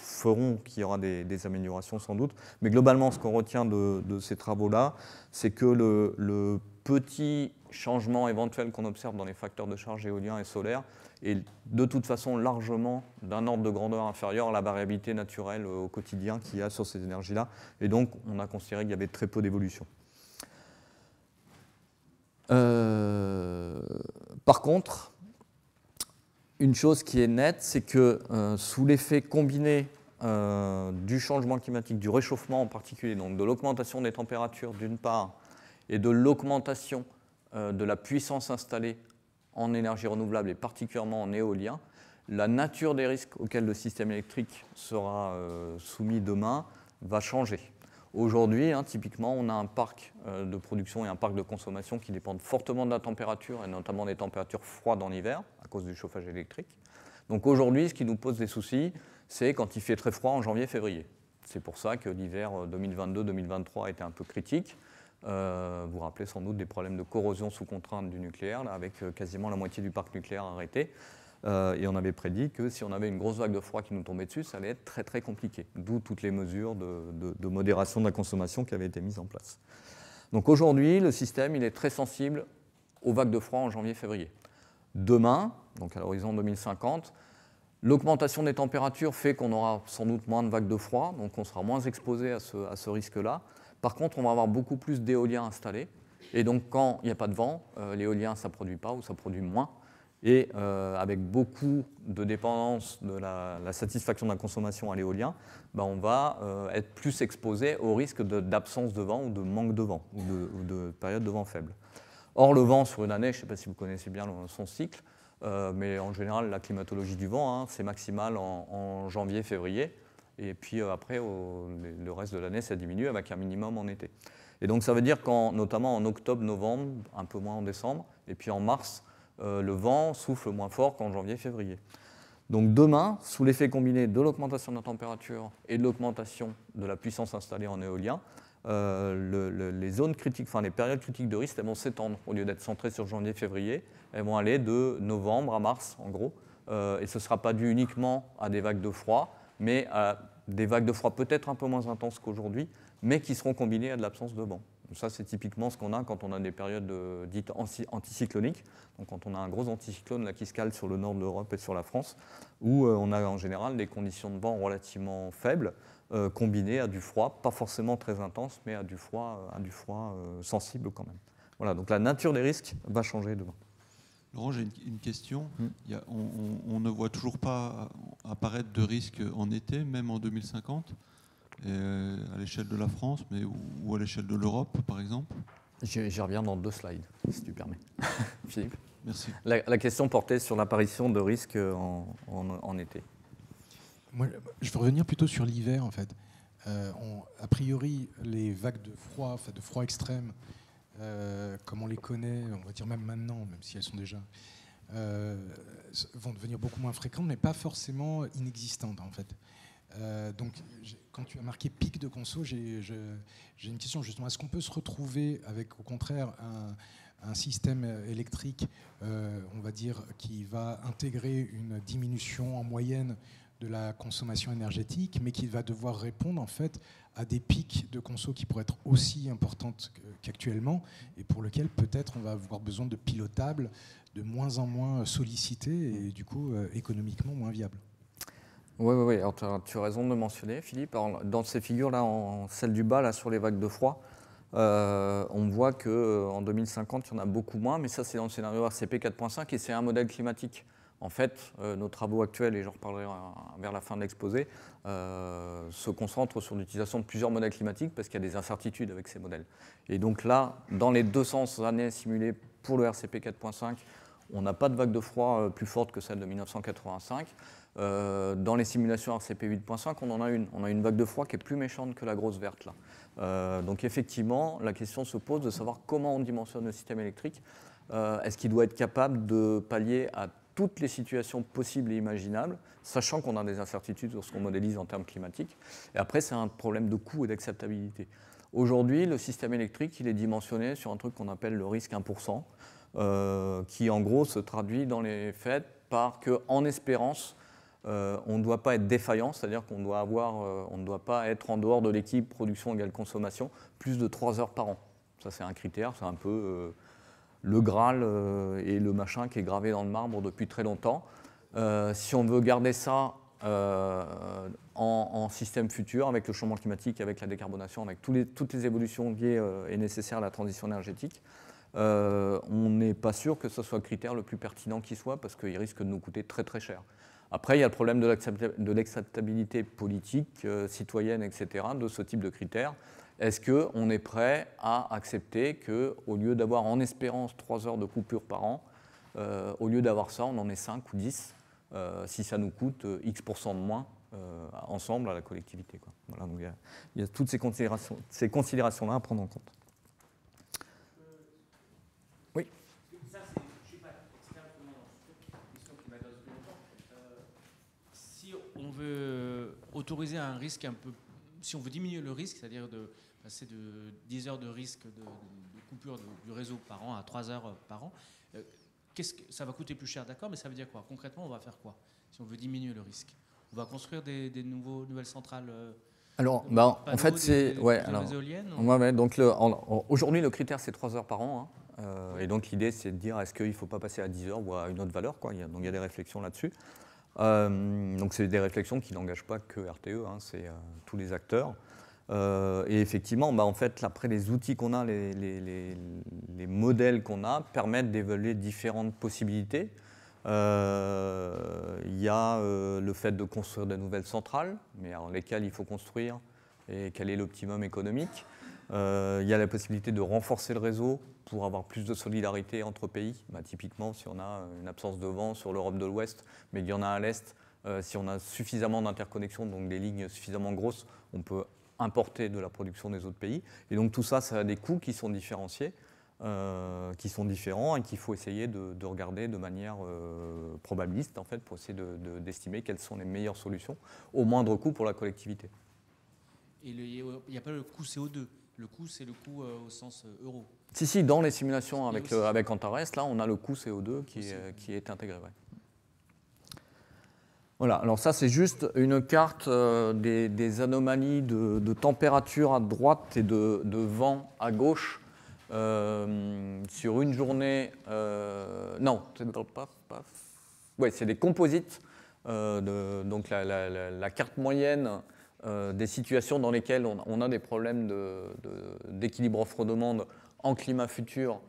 feront qu'il y aura des améliorations sans doute. Mais globalement, ce qu'on retient de ces travaux-là, c'est que le petit changement éventuel qu'on observe dans les facteurs de charge éoliens et solaires est de toute façon largement d'un ordre de grandeur inférieur à la variabilité naturelle au quotidien qu'il y a sur ces énergies-là. Et donc, on a considéré qu'il y avait très peu d'évolution. Par contre, une chose qui est nette, c'est que sous l'effet combiné du changement climatique, du réchauffement en particulier, donc de l'augmentation des températures d'une part, et de l'augmentation de la puissance installée en énergie renouvelable et particulièrement en éolien, la nature des risques auxquels le système électrique sera soumis demain va changer. Aujourd'hui, hein, typiquement, on a un parc de production et un parc de consommation qui dépendent fortement de la température, et notamment des températures froides en hiver, à cause du chauffage électrique. Donc aujourd'hui, ce qui nous pose des soucis, c'est quand il fait très froid en janvier-février. C'est pour ça que l'hiver 2022-2023 a été un peu critique. Vous vous rappelez sans doute des problèmes de corrosion sous contrainte du nucléaire, là, avec quasiment la moitié du parc nucléaire arrêté. Et on avait prédit que si on avait une grosse vague de froid qui nous tombait dessus, ça allait être très très compliqué. D'où toutes les mesures de modération de la consommation qui avaient été mises en place. Donc aujourd'hui, le système il est très sensible aux vagues de froid en janvier-février. Demain, donc à l'horizon 2050, l'augmentation des températures fait qu'on aura sans doute moins de vagues de froid, donc on sera moins exposé à ce risque-là. Par contre, on va avoir beaucoup plus d'éoliens installés. Et donc, quand il n'y a pas de vent, l'éolien, ça ne produit pas ou ça produit moins. Et avec beaucoup de dépendance de la satisfaction de la consommation à l'éolien, on va être plus exposé au risque d'absence de vent ou de manque de vent ou de période de vent faible. Or, le vent sur une année, je ne sais pas si vous connaissez bien son cycle, mais en général, la climatologie du vent, hein, c'est maximal en janvier-février. Et puis après, le reste de l'année, ça diminue avec un minimum en été. Et donc ça veut dire notamment en octobre, novembre, un peu moins en décembre, et puis en mars, le vent souffle moins fort qu'en janvier, février. Donc demain, sous l'effet combiné de l'augmentation de la température et de l'augmentation de la puissance installée en éolien, les zones critiques, enfin les périodes critiques de risque, elles vont s'étendre. Au lieu d'être centrées sur janvier, février, elles vont aller de novembre à mars, en gros. Et ce ne sera pas dû uniquement à des vagues de froid, mais à des vagues de froid peut-être un peu moins intenses qu'aujourd'hui, mais qui seront combinées à de l'absence de vent. Donc ça, c'est typiquement ce qu'on a quand on a des périodes dites anticycloniques, donc quand on a un gros anticyclone là, qui se cale sur le nord de l'Europe et sur la France, où on a en général des conditions de vent relativement faibles, combinées à du froid, pas forcément très intense, mais à du froid sensible quand même. Voilà, donc la nature des risques va changer demain. Laurent, j'ai une question. On ne voit toujours pas apparaître de risques en été, même en 2050, à l'échelle de la France, ou à l'échelle de l'Europe, par exemple. J'y reviens dans 2 slides, si tu permets. Philippe. Merci. La question portait sur l'apparition de risques en été. Moi, je veux revenir plutôt sur l'hiver, en fait. A priori, les vagues de froid extrême, comme on les connaît, on va dire même maintenant, même si elles sont déjà, vont devenir beaucoup moins fréquentes, mais pas forcément inexistantes, en fait. Donc, quand tu as marqué pic de conso, j'ai une question justement. Est-ce qu'on peut se retrouver avec, au contraire, un système électrique, on va dire, qui va intégrer une diminution en moyenne de la consommation énergétique, mais qui va devoir répondre en fait à des pics de conso qui pourraient être aussi importantes qu'actuellement, et pour lesquels peut-être on va avoir besoin de pilotables de moins en moins sollicités et du coup économiquement moins viables. Oui. Alors, tu as raison de le mentionner, Philippe. Alors, dans ces figures-là, celle du bas, là, sur les vagues de froid, on voit qu'en 2050, il y en a beaucoup moins, mais ça, c'est dans le scénario RCP 4.5 et c'est un modèle climatique. En fait, nos travaux actuels, et j'en reparlerai vers la fin de l'exposé, se concentrent sur l'utilisation de plusieurs modèles climatiques parce qu'il y a des incertitudes avec ces modèles. Et donc là, dans les 200 années simulées pour le RCP 4.5, On n'a pas de vague de froid plus forte que celle de 1985. Dans les simulations RCP 8.5, on en a une. On a une vague de froid qui est plus méchante que la grosse verte là. Donc effectivement, la question se pose de savoir comment on dimensionne le système électrique. Est-ce qu'il doit être capable de pallier à toutes les situations possibles et imaginables, sachant qu'on a des incertitudes sur ce qu'on modélise en termes climatiques. Et après, c'est un problème de coût et d'acceptabilité. Aujourd'hui, le système électrique, il est dimensionné sur un truc qu'on appelle le risque 1%, qui en gros se traduit dans les faits par qu'en espérance, on ne doit pas être défaillant, c'est-à-dire qu'on doit on ne doit pas être en dehors de l'équilibre production égale consommation plus de 3 heures par an. Ça, c'est un critère, c'est un peu le Graal et le machin qui est gravé dans le marbre depuis très longtemps. Si on veut garder ça en système futur, avec le changement climatique, avec la décarbonation, avec toutes les évolutions liées et nécessaires à la transition énergétique, on n'est pas sûr que ce soit le critère le plus pertinent qui soit, parce qu'il risque de nous coûter très très cher. Après, il y a le problème de l'acceptabilité politique, citoyenne, etc., de ce type de critères. Est-ce qu'on est prêt à accepter qu'au lieu d'avoir en espérance 3 heures de coupure par an, au lieu d'avoir ça, on en ait 5 ou 10, si ça nous coûte X% de moins ensemble à la collectivité, quoi. Voilà, donc il y a toutes ces considérations-là à prendre en compte. Oui. Ça, c'est, je ne suis pas expert dans cette question qui m'intéresse depuis longtemps. Si on veut autoriser un risque un peu, si on veut diminuer le risque, c'est-à-dire de passer de 10 heures de risque de coupure du réseau par an à 3 heures par an, ça va coûter plus cher, d'accord, mais ça veut dire quoi? Concrètement, on va faire quoi si on veut diminuer le risque? On va construire des nouvelles centrales alors, en fait, c'est... Ouais, alors, éoliennes, ouais, donc aujourd'hui, le critère, c'est 3 heures par an. Hein, et donc, l'idée, c'est de dire, est-ce qu'il ne faut pas passer à 10 heures ou à une autre valeur, quoi. Donc, il y a des réflexions là-dessus. Donc, c'est des réflexions qui n'engagent pas que RTE, hein, c'est tous les acteurs. Et effectivement, en fait, après, les outils qu'on a, les modèles qu'on a, permettent d'évaluer différentes possibilités. Il y a le fait de construire de nouvelles centrales, mais alors lesquelles il faut construire et quel est l'optimum économique. Il y a la possibilité de renforcer le réseau pour avoir plus de solidarité entre pays. Typiquement, si on a une absence de vent sur l'Europe de l'Ouest, mais qu'il y en a à l'Est, si on a suffisamment d'interconnexions, donc des lignes suffisamment grosses, on peut importer de la production des autres pays. Et donc tout ça, ça a des coûts qui sont différenciés, qui sont différents et qu'il faut essayer de regarder de manière probabiliste, en fait, pour essayer d'estimer quelles sont les meilleures solutions au moindre coût pour la collectivité. Et il n'y a pas le coût CO2. Le coût, c'est le coût au sens euro. Si, dans les simulations avec Antares, là, on a le coût CO2 qui est intégré. Ouais. Voilà, alors ça, c'est juste une carte des anomalies de température à droite et de vent à gauche sur une journée. Non, c'est des composites. Donc la carte moyenne des situations dans lesquelles on a des problèmes d'équilibre offre-demande en climat futur,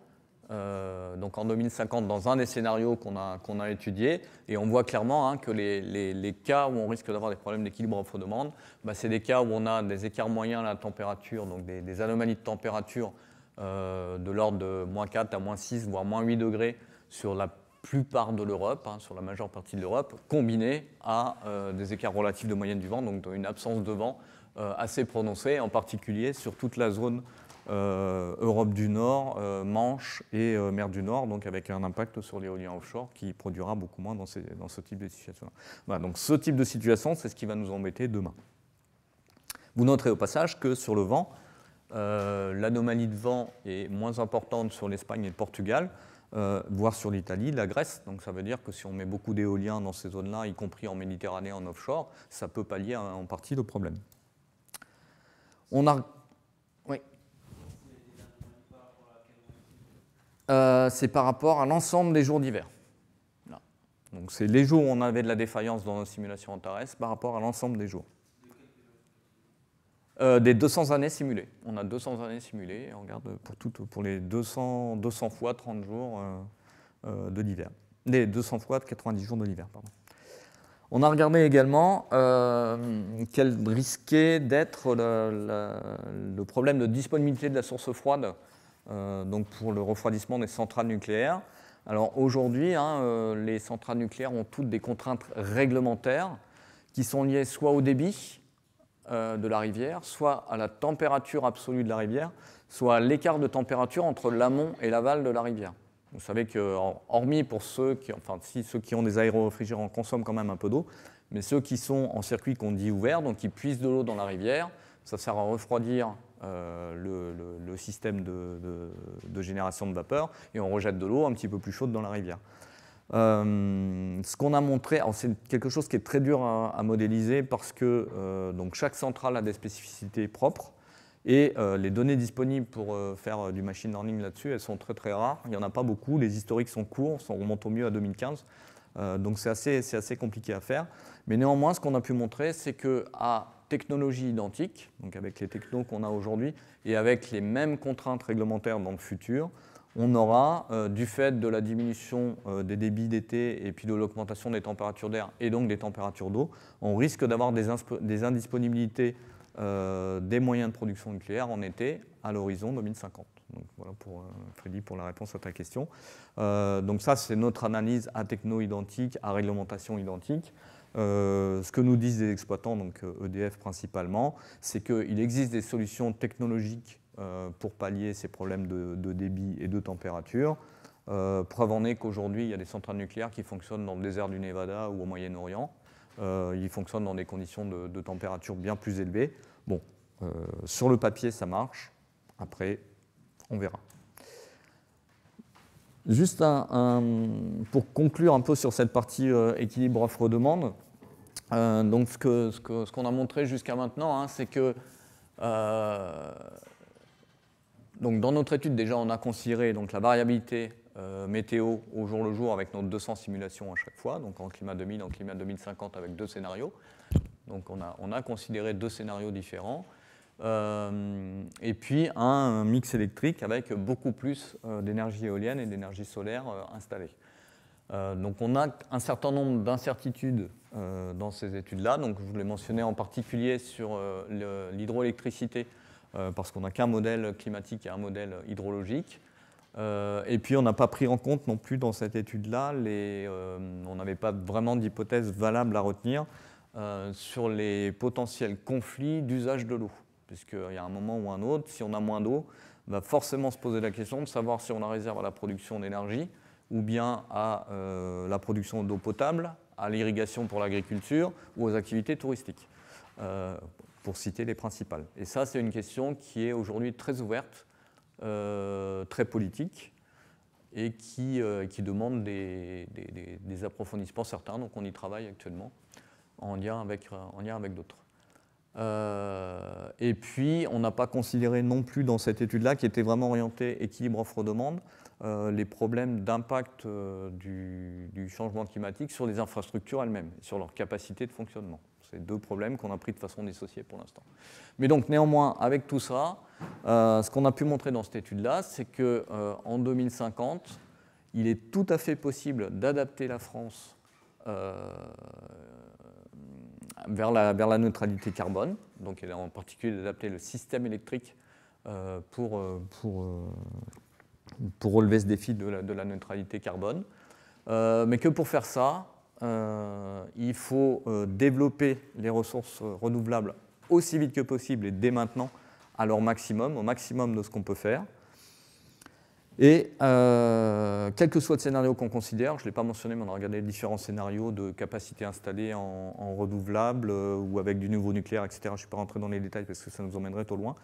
donc en 2050, dans un des scénarios qu'on a étudiés, et on voit clairement que les cas où on risque d'avoir des problèmes d'équilibre offre-demande, c'est des cas où on a des écarts moyens à la température, donc des anomalies de température de l'ordre de -4 à -6, voire -8 degrés sur la plupart de l'Europe, sur la majeure partie de l'Europe, combiné à des écarts relatifs de moyenne du vent, donc une absence de vent assez prononcée, en particulier sur toute la zone Europe du Nord, Manche et mer du Nord, donc avec un impact sur l'éolien offshore qui produira beaucoup moins dans ce type de situation-là. Voilà, donc ce type de situation, c'est ce qui va nous embêter demain. Vous noterez au passage que sur le vent, l'anomalie de vent est moins importante sur l'Espagne et le Portugal, voire sur l'Italie, la Grèce. Donc ça veut dire que si on met beaucoup d'éoliens dans ces zones-là, y compris en Méditerranée, en offshore, ça peut pallier en partie le problème. On a... Oui. C'est par rapport à l'ensemble des jours d'hiver. Donc c'est les jours où on avait de la défaillance dans nos simulations Antares par rapport à l'ensemble des jours. Des 200 années simulées. On a 200 années simulées et on regarde pour les 200 fois 30 jours de l'hiver. Les 200 fois 90 jours de l'hiver, pardon. On a regardé également quel risquait d'être le problème de disponibilité de la source froide donc pour le refroidissement des centrales nucléaires. Alors aujourd'hui, les centrales nucléaires ont toutes des contraintes réglementaires qui sont liées soit au débit de la rivière, soit à la température absolue de la rivière, soit à l'écart de température entre l'amont et l'aval de la rivière. Vous savez que, hormis pour ceux qui ont des aéroréfrigérants consomment quand même un peu d'eau, mais ceux qui sont en circuit qu'on dit ouvert, donc qui puisent de l'eau dans la rivière, ça sert à refroidir le système de génération de vapeur et on rejette de l'eau un petit peu plus chaude dans la rivière. Ce qu'on a montré, c'est quelque chose qui est très dur à modéliser parce que donc chaque centrale a des spécificités propres et les données disponibles pour faire du machine learning là-dessus, elles sont très très rares. Il n'y en a pas beaucoup, les historiques sont courts, on remonte au mieux à 2015. Donc c'est assez compliqué à faire. Mais néanmoins, ce qu'on a pu montrer, c'est qu'à technologie identique, donc avec les technos qu'on a aujourd'hui et avec les mêmes contraintes réglementaires dans le futur, on aura, du fait de la diminution des débits d'été et puis de l'augmentation des températures d'air et donc des températures d'eau, on risque d'avoir des indisponibilités des moyens de production nucléaire en été à l'horizon 2050. Donc voilà pour Freddy pour la réponse à ta question. Donc ça, c'est notre analyse à techno identique, à réglementation identique. Ce que nous disent les exploitants, donc EDF principalement, c'est qu'il existe des solutions technologiques pour pallier ces problèmes de débit et de température. Preuve en est qu'aujourd'hui, il y a des centrales nucléaires qui fonctionnent dans le désert du Nevada ou au Moyen-Orient. Ils fonctionnent dans des conditions de température bien plus élevées. Bon, sur le papier, ça marche. Après, on verra. Juste pour conclure un peu sur cette partie équilibre offre-demande, donc ce qu'on a montré jusqu'à maintenant, c'est que donc dans notre étude, déjà, on a considéré donc, la variabilité météo au jour le jour avec nos 200 simulations à chaque fois, donc en climat 2000, en climat 2050 avec 2 scénarios. Donc on a considéré 2 scénarios différents. Et puis un mix électrique avec beaucoup plus d'énergie éolienne et d'énergie solaire installée. Donc on a un certain nombre d'incertitudes dans ces études-là. Donc je vous l'ai mentionné en particulier sur l'hydroélectricité, parce qu'on n'a qu'un modèle climatique et un modèle hydrologique. Et puis on n'a pas pris en compte non plus dans cette étude-là, on n'avait pas vraiment d'hypothèse valable à retenir sur les potentiels conflits d'usage de l'eau. Puisqu'il y a un moment ou un autre, si on a moins d'eau, on va forcément se poser la question de savoir si on la réserve à la production d'énergie ou bien à la production d'eau potable, à l'irrigation pour l'agriculture ou aux activités touristiques, pour citer les principales. Et ça, c'est une question qui est aujourd'hui très ouverte, très politique, et qui demande des approfondissements certains. Donc on y travaille actuellement en lien avec d'autres. Et puis, on n'a pas considéré non plus dans cette étude-là, qui était vraiment orientée équilibre offre-demande, les problèmes d'impact du changement climatique sur les infrastructures elles-mêmes, sur leur capacité de fonctionnement. C'est 2 problèmes qu'on a pris de façon dissociée pour l'instant. Mais donc, néanmoins, avec tout ça, ce qu'on a pu montrer dans cette étude-là, c'est qu'en 2050, il est tout à fait possible d'adapter la France vers la neutralité carbone, donc en particulier d'adapter le système électrique pour relever ce défi de la neutralité carbone. Mais que pour faire ça, il faut développer les ressources renouvelables aussi vite que possible et dès maintenant à leur maximum, au maximum de ce qu'on peut faire. Et quel que soit le scénario qu'on considère, je ne l'ai pas mentionné, mais on a regardé les différents scénarios de capacité installée en renouvelable ou avec du nouveau nucléaire, etc. Je ne suis pas rentré dans les détails parce que ça nous emmènerait trop loin.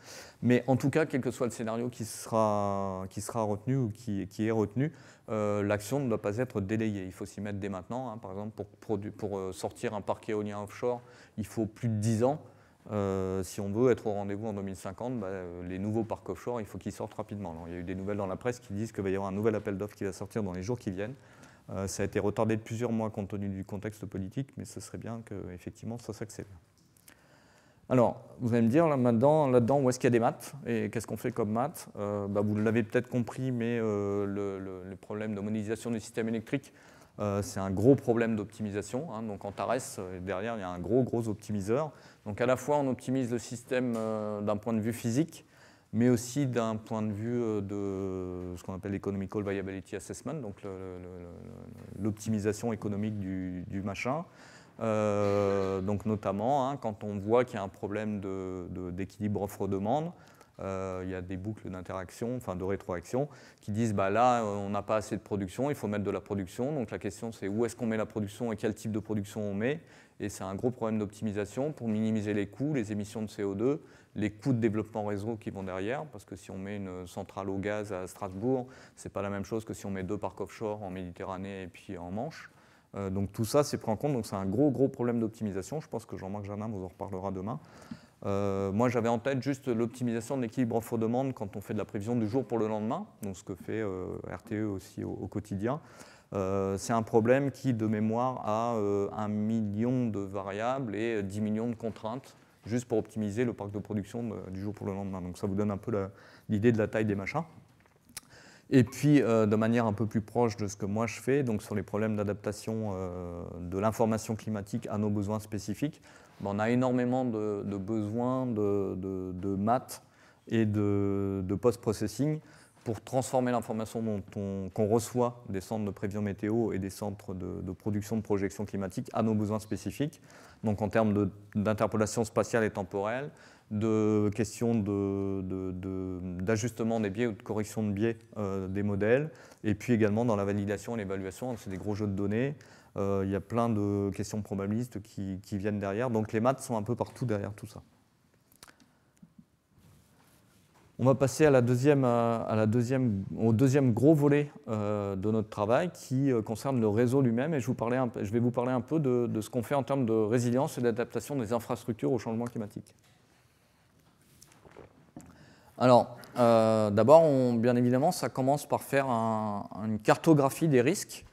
Mais en tout cas, quel que soit le scénario qui sera retenu ou qui est retenu, l'action ne doit pas être délayée. Il faut s'y mettre dès maintenant. Par exemple, pour sortir un parc éolien offshore, il faut plus de 10 ans. Si on veut être au rendez-vous en 2050, les nouveaux parcs offshore, il faut qu'ils sortent rapidement. Alors, il y a eu des nouvelles dans la presse qui disent qu'il va y avoir un nouvel appel d'offres qui va sortir dans les jours qui viennent. Ça a été retardé de plusieurs mois compte tenu du contexte politique, mais ce serait bien qu'effectivement ça s'accélère. Alors, vous allez me dire là-dedans où est-ce qu'il y a des maths et qu'est-ce qu'on fait comme maths. Vous l'avez peut-être compris, mais le problème de modélisation du système électrique, c'est un gros problème d'optimisation. Donc en TARES, derrière, il y a un gros optimiseur. Donc à la fois, on optimise le système d'un point de vue physique, mais aussi d'un point de vue de ce qu'on appelle l'Economical Viability Assessment, donc l'optimisation économique du machin. Donc notamment, hein, quand on voit qu'il y a un problème d'équilibre offre-demande, il y a des boucles d'interaction, enfin de rétroaction, qui disent bah là, on n'a pas assez de production, il faut mettre de la production. Donc la question, c'est où est-ce qu'on met la production et quel type de production on met. Et c'est un gros problème d'optimisation pour minimiser les coûts, les émissions de CO2, les coûts de développement réseau qui vont derrière, parce que si on met une centrale au gaz à Strasbourg, ce n'est pas la même chose que si on met 2 parcs offshore en Méditerranée et puis en Manche. Donc tout ça, c'est pris en compte. Donc c'est un gros problème d'optimisation. Je pense que Jean-Marc Jardin vous en reparlera demain. Moi, j'avais en tête juste l'optimisation de l'équilibre offre-demande quand on fait de la prévision du jour pour le lendemain, donc ce que fait RTE aussi au quotidien. C'est un problème qui, de mémoire, a 1 million de variables et 10 millions de contraintes, juste pour optimiser le parc de production du jour pour le lendemain. Donc ça vous donne un peu l'idée de la taille des machins. Et puis, de manière un peu plus proche de ce que moi je fais, donc sur les problèmes d'adaptation de l'information climatique à nos besoins spécifiques, on a énormément de besoins de maths et de post-processing pour transformer l'information qu'on reçoit des centres de prévision météo et des centres de production de projection climatique à nos besoins spécifiques. Donc en termes d'interpolation spatiale et temporelle, de questions d'ajustement des biais ou de correction de biais des modèles, et puis également dans la validation et l'évaluation, c'est des gros jeux de données. Il y a plein de questions probabilistes qui viennent derrière, donc les maths sont un peu partout derrière tout ça. On va passer au deuxième gros volet de notre travail qui concerne le réseau lui-même, et je vais vous parler un peu de ce qu'on fait en termes de résilience et d'adaptation des infrastructures au changement climatique. Alors, d'abord, bien évidemment, ça commence par faire une cartographie des risques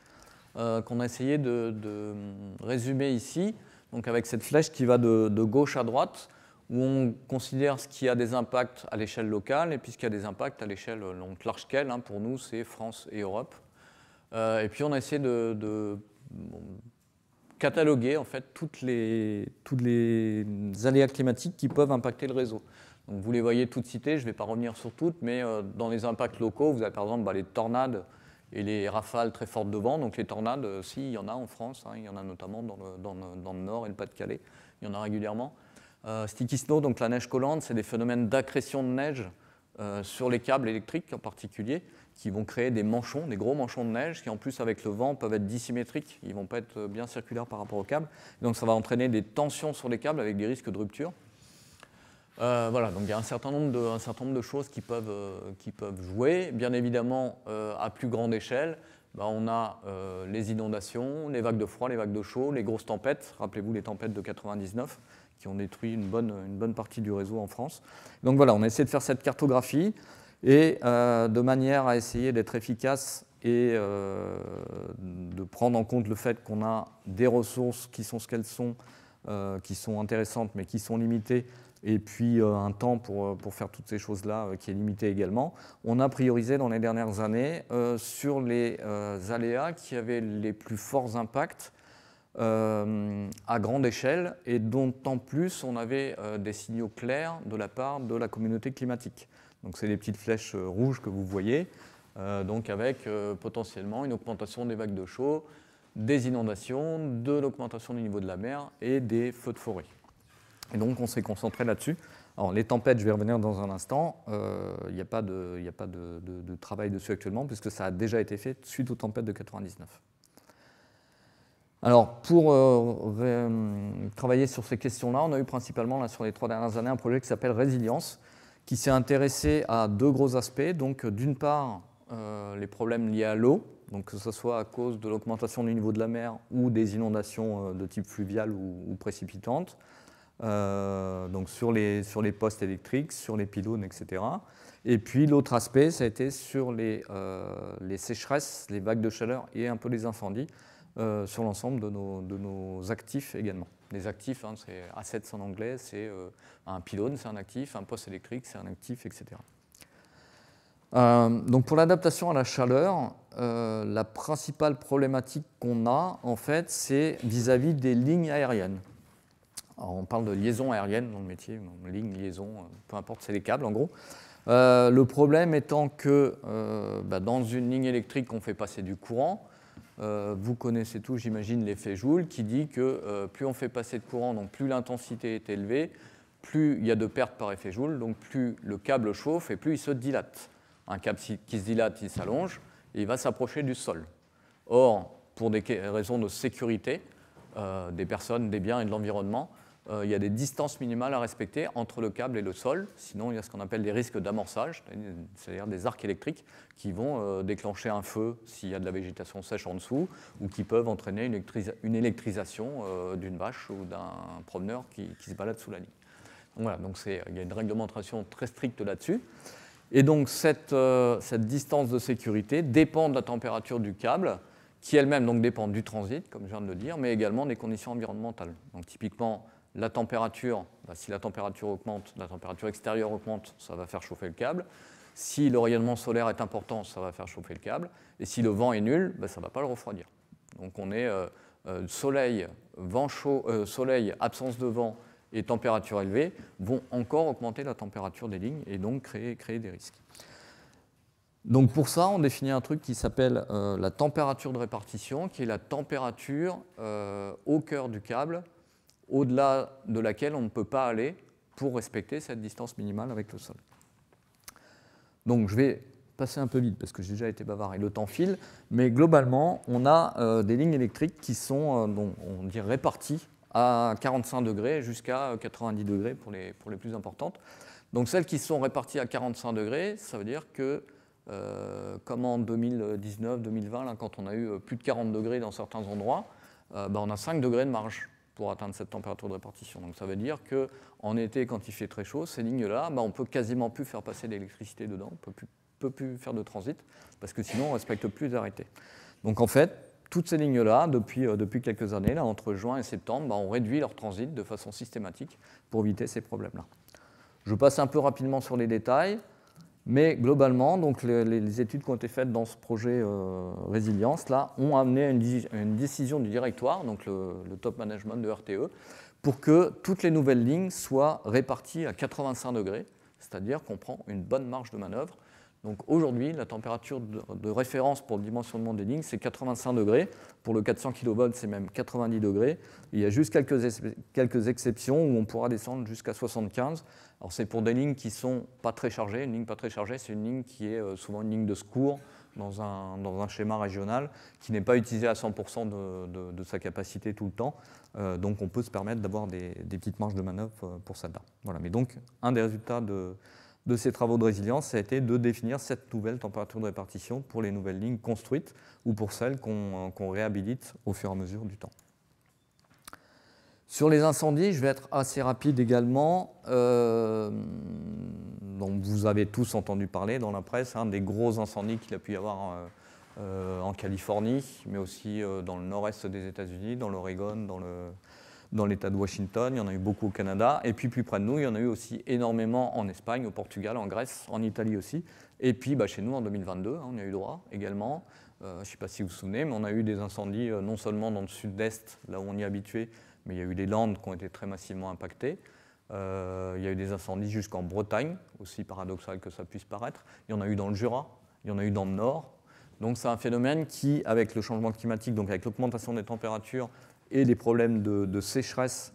qu'on a essayé de résumer ici, donc avec cette flèche qui va de gauche à droite, où on considère ce qui a des impacts à l'échelle locale et puis ce qui a des impacts à l'échelle large scale. Hein, pour nous, c'est France et Europe. Et puis, on a essayé de cataloguer en fait tous les aléas climatiques qui peuvent impacter le réseau. Donc, vous les voyez toutes citées, je ne vais pas revenir sur toutes, mais dans les impacts locaux, vous avez par exemple les tornades et les rafales très fortes de vent. Donc les tornades, il y en a en France, hein, il y en a notamment dans le Nord et le Pas-de-Calais, il y en a régulièrement. Sticky snow, donc la neige collante, c'est des phénomènes d'accrétion de neige sur les câbles électriques en particulier, qui vont créer des manchons, des gros manchons de neige, qui en plus avec le vent peuvent être dissymétriques, ils ne vont pas être bien circulaires par rapport aux câbles. Donc ça va entraîner des tensions sur les câbles avec des risques de rupture. Voilà, donc il y a un certain nombre de choses qui peuvent jouer. Bien évidemment, à plus grande échelle, on a les inondations, les vagues de froid, les vagues de chaud, les grosses tempêtes. Rappelez-vous les tempêtes de 99 qui ont détruit une bonne partie du réseau en France. Donc voilà, on a essayé de faire cette cartographie et de manière à essayer d'être efficace et de prendre en compte le fait qu'on a des ressources qui sont ce qu'elles sont, qui sont intéressantes mais qui sont limitées, et puis un temps pour faire toutes ces choses-là qui est limité également. On a priorisé dans les dernières années sur les aléas qui avaient les plus forts impacts à grande échelle et dont en plus on avait des signaux clairs de la part de la communauté climatique. Donc c'est les petites flèches rouges que vous voyez, donc avec potentiellement une augmentation des vagues de chaud, des inondations, de l'augmentation du niveau de la mer et des feux de forêt. Et donc on s'est concentré là-dessus. Alors les tempêtes, je vais revenir dans un instant, il n'y a pas de travail dessus actuellement puisque ça a déjà été fait suite aux tempêtes de 99. Alors pour travailler sur ces questions-là, on a eu principalement là, sur les 3 dernières années un projet qui s'appelle Résilience, qui s'est intéressé à 2 gros aspects. Donc d'une part, les problèmes liés à l'eau, donc que ce soit à cause de l'augmentation du niveau de la mer ou des inondations de type fluvial ou précipitantes. Donc sur les postes électriques, sur les pylônes, etc. Et puis l'autre aspect, ça a été sur les sécheresses, les vagues de chaleur et un peu les incendies sur l'ensemble de nos actifs également. Les actifs, hein, c'est assets en anglais, c'est un pylône, c'est un actif, un poste électrique, c'est un actif, etc. Donc pour l'adaptation à la chaleur, la principale problématique qu'on a, en fait, c'est vis-à-vis des lignes aériennes. Alors, on parle de liaison aérienne dans le métier, ligne, liaison, peu importe, c'est les câbles en gros. Le problème étant que dans une ligne électrique, on fait passer du courant. Vous connaissez tous, j'imagine, l'effet Joule qui dit que plus on fait passer de courant, donc plus l'intensité est élevée, plus il y a de pertes par effet Joule, donc plus le câble chauffe et plus il se dilate. Un câble qui se dilate, il s'allonge et il va s'approcher du sol. Or, pour des raisons de sécurité des personnes, des biens et de l'environnement, il y a des distances minimales à respecter entre le câble et le sol. Sinon, il y a ce qu'on appelle des risques d'amorçage, c'est-à-dire des arcs électriques qui vont déclencher un feu s'il y a de la végétation sèche en dessous ou qui peuvent entraîner une électrisation d'une vache ou d'un promeneur qui se balade sous la ligne. Donc voilà, donc il y a une réglementation très stricte là-dessus. Et donc cette distance de sécurité dépend de la température du câble, qui elle-même donc dépend du transit, comme je viens de le dire, mais également des conditions environnementales. Donc typiquement, la température, si la température augmente, la température extérieure augmente, ça va faire chauffer le câble. Si le rayonnement solaire est important, ça va faire chauffer le câble. Et si le vent est nul, ça ne va pas le refroidir. Donc on est soleil, vent chaud, soleil, absence de vent et température élevée vont encore augmenter la température des lignes et donc créer des risques. Donc pour ça, on définit un truc qui s'appelle la température de répartition, qui est la température au cœur du câble, au-delà de laquelle on ne peut pas aller pour respecter cette distance minimale avec le sol. Donc je vais passer un peu vite parce que j'ai déjà été bavard et le temps file, mais globalement, on a des lignes électriques qui sont on dit réparties à 45 degrés jusqu'à 90 degrés pour les plus importantes. Donc celles qui sont réparties à 45 degrés, ça veut dire que comme en 2019-2020, là, quand on a eu plus de 40 degrés dans certains endroits, on a 5 degrés de marge pour atteindre cette température de répartition. Donc ça veut dire qu'en été, quand il fait très chaud, ces lignes-là, on ne peut quasiment plus faire passer d'électricité dedans, on ne peut plus faire de transit, parce que sinon on ne respecte plus les arrêtés. Donc en fait, toutes ces lignes-là, depuis quelques années, là, entre juin et septembre, on réduit leur transit de façon systématique pour éviter ces problèmes-là. Je passe un peu rapidement sur les détails. Mais globalement, donc les études qui ont été faites dans ce projet résilience là, ont amené à une décision du directoire, donc le top management de RTE, pour que toutes les nouvelles lignes soient réparties à 85 degrés, c'est-à-dire qu'on prend une bonne marge de manœuvre. Donc aujourd'hui, la température de référence pour le dimensionnement des lignes, c'est 85 degrés. Pour le 400 kV, c'est même 90 degrés. Il y a juste quelques exceptions où on pourra descendre jusqu'à 75. Alors c'est pour des lignes qui ne sont pas très chargées. Une ligne pas très chargée, c'est une ligne qui est souvent une ligne de secours dans un schéma régional qui n'est pas utilisée à 100% de sa capacité tout le temps. Donc on peut se permettre d'avoir des petites marges de manœuvre pour celle-là. Voilà. Mais donc un des résultats de ces travaux de résilience, ça a été de définir cette nouvelle température de répartition pour les nouvelles lignes construites ou pour celles qu'on réhabilite au fur et à mesure du temps. Sur les incendies, je vais être assez rapide également. Donc vous avez tous entendu parler dans la presse des gros incendies qu'il a pu y avoir en Californie, mais aussi dans le nord-est des États-Unis, dans l'Oregon, dans l'État de Washington. Il y en a eu beaucoup au Canada. Et puis plus près de nous, il y en a eu aussi énormément en Espagne, au Portugal, en Grèce, en Italie aussi. Et puis chez nous, en 2022, on y a eu droit également. Je ne sais pas si vous vous souvenez, mais on a eu des incendies non seulement dans le sud-est, là où on y est habitué, mais il y a eu des Landes qui ont été très massivement impactées. Il y a eu des incendies jusqu'en Bretagne, aussi paradoxal que ça puisse paraître. Il y en a eu dans le Jura, il y en a eu dans le Nord. Donc c'est un phénomène qui, avec le changement climatique, donc avec l'augmentation des températures et des problèmes de sécheresse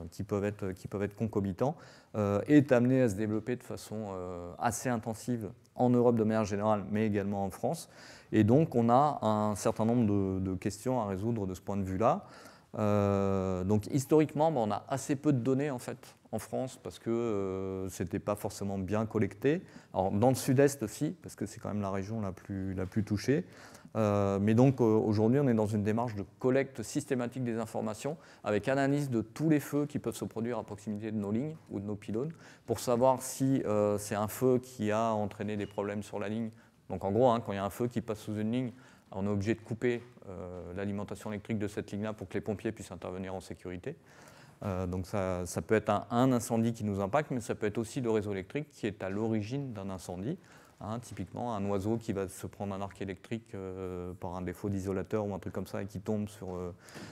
qui peuvent être concomitants, est amené à se développer de façon assez intensive en Europe de manière générale, mais également en France. Et donc on a un certain nombre de questions à résoudre de ce point de vue-là. Donc historiquement, on a assez peu de données en fait en France parce que c'était pas forcément bien collecté. Alors dans le sud-est aussi, parce que c'est quand même la région la plus touchée. Mais donc aujourd'hui, on est dans une démarche de collecte systématique des informations avec analyse de tous les feux qui peuvent se produire à proximité de nos lignes ou de nos pylônes pour savoir si c'est un feu qui a entraîné des problèmes sur la ligne. Donc en gros, quand il y a un feu qui passe sous une ligne, on est obligé de couper l'alimentation électrique de cette ligne-là pour que les pompiers puissent intervenir en sécurité. Donc ça peut être un incendie qui nous impacte, mais ça peut être aussi le réseau électrique qui est à l'origine d'un incendie. Typiquement, un oiseau qui va se prendre un arc électrique par un défaut d'isolateur ou un truc comme ça et qui tombe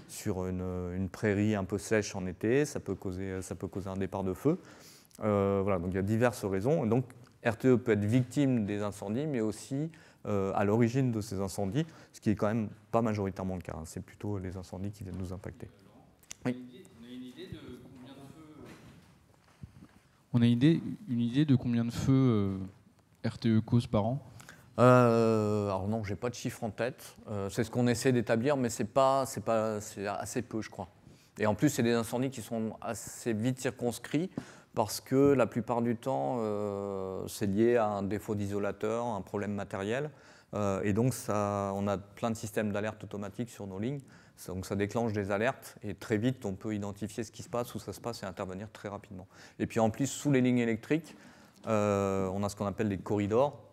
sur une prairie un peu sèche en été, ça peut causer un départ de feu. Voilà, donc il y a diverses raisons. Et donc RTE peut être victime des incendies, mais aussi à l'origine de ces incendies, ce qui est quand même pas majoritairement le cas. Hein. C'est plutôt les incendies qui viennent nous impacter. Oui. On a une idée de combien de feux RTE cause par an? Alors non, j'ai pas de chiffre en tête. C'est ce qu'on essaie d'établir, mais c'est assez peu, je crois. Et en plus, c'est des incendies qui sont assez vite circonscrits parce que la plupart du temps, c'est lié à un défaut d'isolateur, un problème matériel. Et donc, on a plein de systèmes d'alerte automatique sur nos lignes. Donc, ça déclenche des alertes et très vite, on peut identifier ce qui se passe, où ça se passe et intervenir très rapidement. Et puis, en plus, sous les lignes électriques, on a ce qu'on appelle des corridors.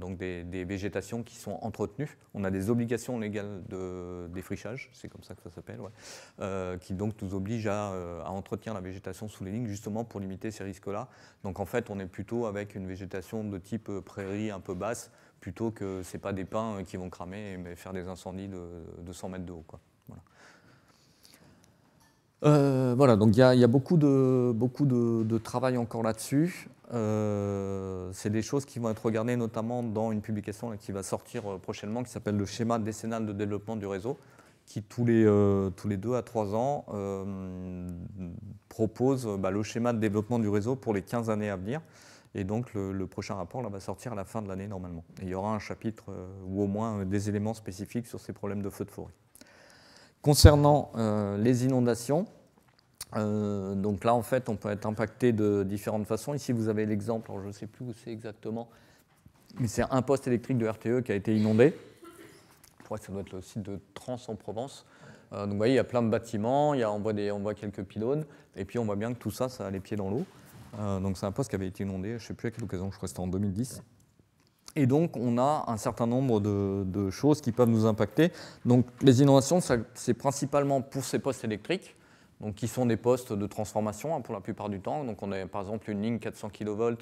Donc des végétations qui sont entretenues. On a des obligations légales de défrichage, c'est comme ça que ça s'appelle, ouais, qui donc nous obligent à entretenir la végétation sous les lignes, justement pour limiter ces risques-là. Donc en fait, on est plutôt avec une végétation de type prairie un peu basse, plutôt que ce n'est pas des pins qui vont cramer et faire des incendies de 100 mètres de haut, quoi. Voilà, donc il y a beaucoup de travail encore là-dessus. C'est des choses qui vont être regardées notamment dans une publication là, qui va sortir prochainement, qui s'appelle le schéma décennal de développement du réseau, qui tous les 2 à 3 ans propose le schéma de développement du réseau pour les 15 années à venir. Et donc le prochain rapport là, va sortir à la fin de l'année normalement. Et il y aura un chapitre ou au moins des éléments spécifiques sur ces problèmes de feux de forêt. Concernant les inondations, donc là en fait on peut être impacté de différentes façons. Ici vous avez l'exemple, alors je ne sais plus où c'est exactement, mais c'est un poste électrique de RTE qui a été inondé. Je crois que ça doit être le site de Trans en Provence. Donc vous voyez, il y a plein de bâtiments, on voit quelques pylônes, et puis on voit bien que tout ça, ça a les pieds dans l'eau. Donc c'est un poste qui avait été inondé, je ne sais plus à quelle occasion, je crois que c'était en 2010. Et donc, on a un certain nombre de choses qui peuvent nous impacter. Donc, les inondations, c'est principalement pour ces postes électriques, donc, qui sont des postes de transformation pour la plupart du temps. Donc, on a par exemple une ligne 400 kV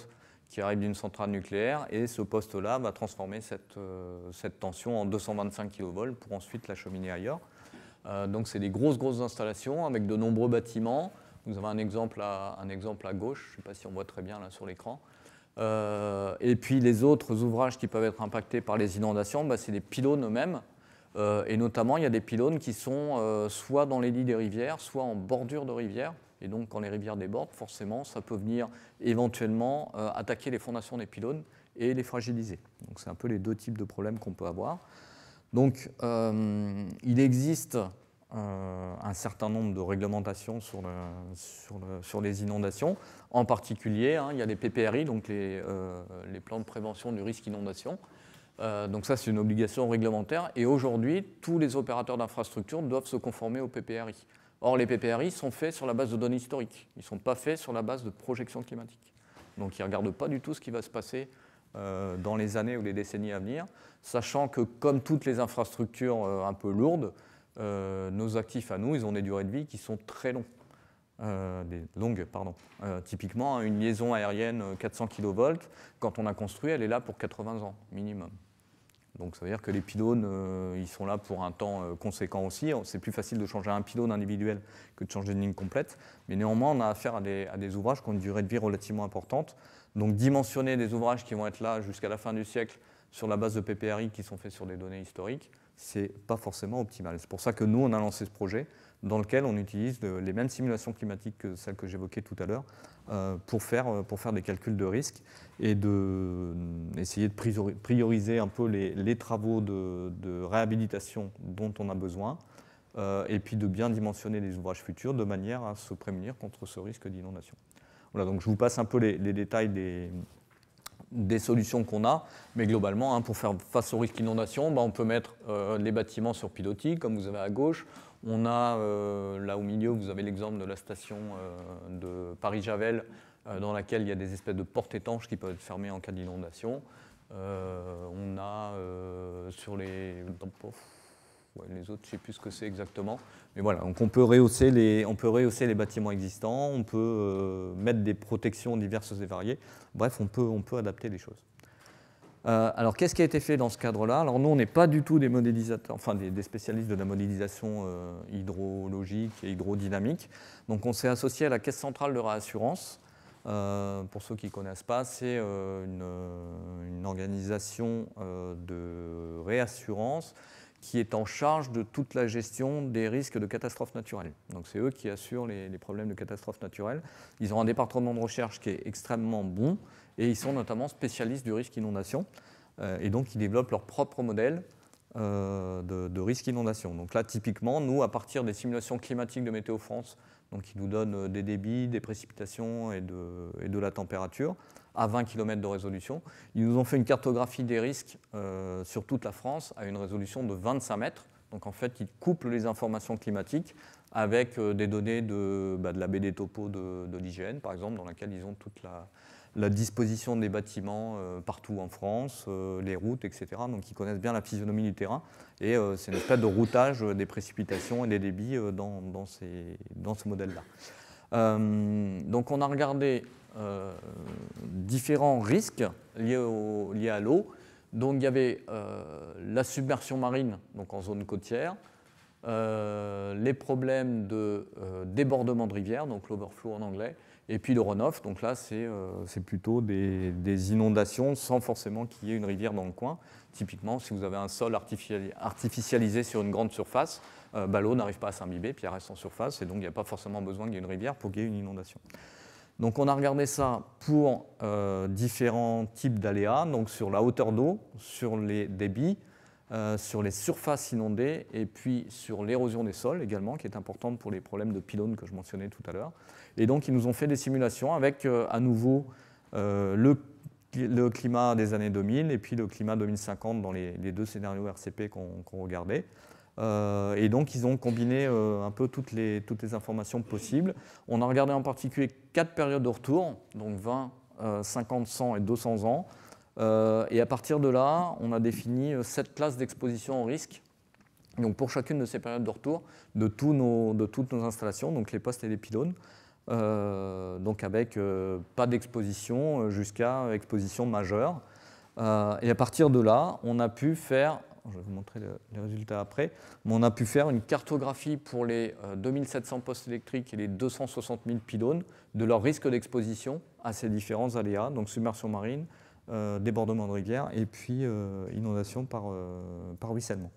qui arrive d'une centrale nucléaire, et ce poste-là va transformer cette tension en 225 kV pour ensuite l'acheminer ailleurs. Donc, c'est des grosses installations avec de nombreux bâtiments. Vous avez un exemple à gauche, je ne sais pas si on voit très bien là sur l'écran. Et puis les autres ouvrages qui peuvent être impactés par les inondations, c'est les pylônes eux-mêmes. Et notamment, il y a des pylônes qui sont soit dans les lits des rivières, soit en bordure de rivières. Et donc, quand les rivières débordent, forcément, ça peut venir éventuellement attaquer les fondations des pylônes et les fragiliser. Donc, c'est un peu les deux types de problèmes qu'on peut avoir. Donc, il existe un certain nombre de réglementations sur les inondations. En particulier, il y a les PPRI, donc les plans de prévention du risque inondation. Donc ça, c'est une obligation réglementaire. Et aujourd'hui, tous les opérateurs d'infrastructure doivent se conformer aux PPRI. Or, les PPRI sont faits sur la base de données historiques. Ils ne sont pas faits sur la base de projections climatiques. Donc, ils ne regardent pas du tout ce qui va se passer dans les années ou les décennies à venir, sachant que, comme toutes les infrastructures un peu lourdes, nos actifs à nous, ils ont des durées de vie qui sont très longues. Typiquement, une liaison aérienne 400 kV, quand on a construit, elle est là pour 80 ans minimum. Donc ça veut dire que les pylônes, ils sont là pour un temps conséquent aussi. C'est plus facile de changer un pylône individuel que de changer une ligne complète. Mais néanmoins, on a affaire à des ouvrages qui ont une durée de vie relativement importante. Donc dimensionner des ouvrages qui vont être là jusqu'à la fin du siècle sur la base de PPRI qui sont faits sur des données historiques, c'est pas forcément optimal. C'est pour ça que nous, on a lancé ce projet dans lequel on utilise les mêmes simulations climatiques que celles que j'évoquais tout à l'heure pour faire des calculs de risque et essayer de prioriser un peu les travaux de réhabilitation dont on a besoin et puis de bien dimensionner les ouvrages futurs de manière à se prémunir contre ce risque d'inondation. Voilà, donc je vous passe un peu les détails des solutions qu'on a, mais globalement, pour faire face au risque d'inondation, on peut mettre les bâtiments sur pilotis, comme vous avez à gauche. On a, là au milieu, vous avez l'exemple de la station de Paris-Javel, dans laquelle il y a des espèces de portes étanches qui peuvent être fermées en cas d'inondation. On a sur les autres, je ne sais plus ce que c'est exactement. Mais voilà, donc on peut rehausser les bâtiments existants, on peut mettre des protections diverses et variées. Bref, on peut adapter les choses. Alors, qu'est-ce qui a été fait dans ce cadre-là? Alors, nous, on n'est pas du tout des modélisateurs, enfin des spécialistes de la modélisation hydrologique et hydrodynamique. Donc, on s'est associé à la Caisse centrale de réassurance Pour ceux qui ne connaissent pas, c'est une organisation de réassurance qui est en charge de toute la gestion des risques de catastrophes naturelles. Donc c'est eux qui assurent les problèmes de catastrophes naturelles. Ils ont un département de recherche qui est extrêmement bon et ils sont notamment spécialistes du risque inondation. Et donc ils développent leur propre modèle de risque inondation. Donc là, typiquement, nous, à partir des simulations climatiques de Météo France, donc qui nous donnent des débits, des précipitations et de la température, à 20 km de résolution, ils nous ont fait une cartographie des risques sur toute la France à une résolution de 25 mètres. Donc en fait, ils couplent les informations climatiques avec des données de la BD Topo de l'IGN, par exemple, dans laquelle ils ont toute la disposition des bâtiments partout en France, les routes, etc. Donc ils connaissent bien la physionomie du terrain. Et c'est une espèce de routage des précipitations et des débits dans ce modèle-là. Donc on a regardé différents risques liés à l'eau. Donc il y avait la submersion marine, donc en zone côtière, les problèmes de débordement de rivières, donc l'overflow en anglais, et puis le runoff. Donc là, c'est plutôt des inondations sans forcément qu'il y ait une rivière dans le coin. Typiquement, si vous avez un sol artificialisé sur une grande surface, l'eau n'arrive pas à s'imbiber, puis elle reste en surface, et donc il n'y a pas forcément besoin qu'il y ait une rivière pour qu'il y ait une inondation. Donc on a regardé ça pour différents types d'aléas, donc sur la hauteur d'eau, sur les débits, sur les surfaces inondées et puis sur l'érosion des sols également, qui est importante pour les problèmes de pylônes que je mentionnais tout à l'heure. Et donc ils nous ont fait des simulations avec à nouveau le climat des années 2000 et puis le climat 2050 dans les deux scénarios RCP qu'on regardait. Et donc ils ont combiné un peu toutes les informations possibles. On a regardé en particulier 4 périodes de retour, donc 20, 50, 100 et 200 ans. Et à partir de là, on a défini 7 classes d'exposition au risque. Donc pour chacune de ces périodes de retour de toutes nos installations, donc les postes et les pylônes, donc avec pas d'exposition jusqu'à exposition majeure. Et à partir de là, on a pu faire, je vais vous montrer les résultats après, mais on a pu faire une cartographie pour les 2700 postes électriques et les 260 000 pylônes de leur risque d'exposition à ces différents aléas, donc submersion marine, débordement de rivière et puis inondation par ruissellement.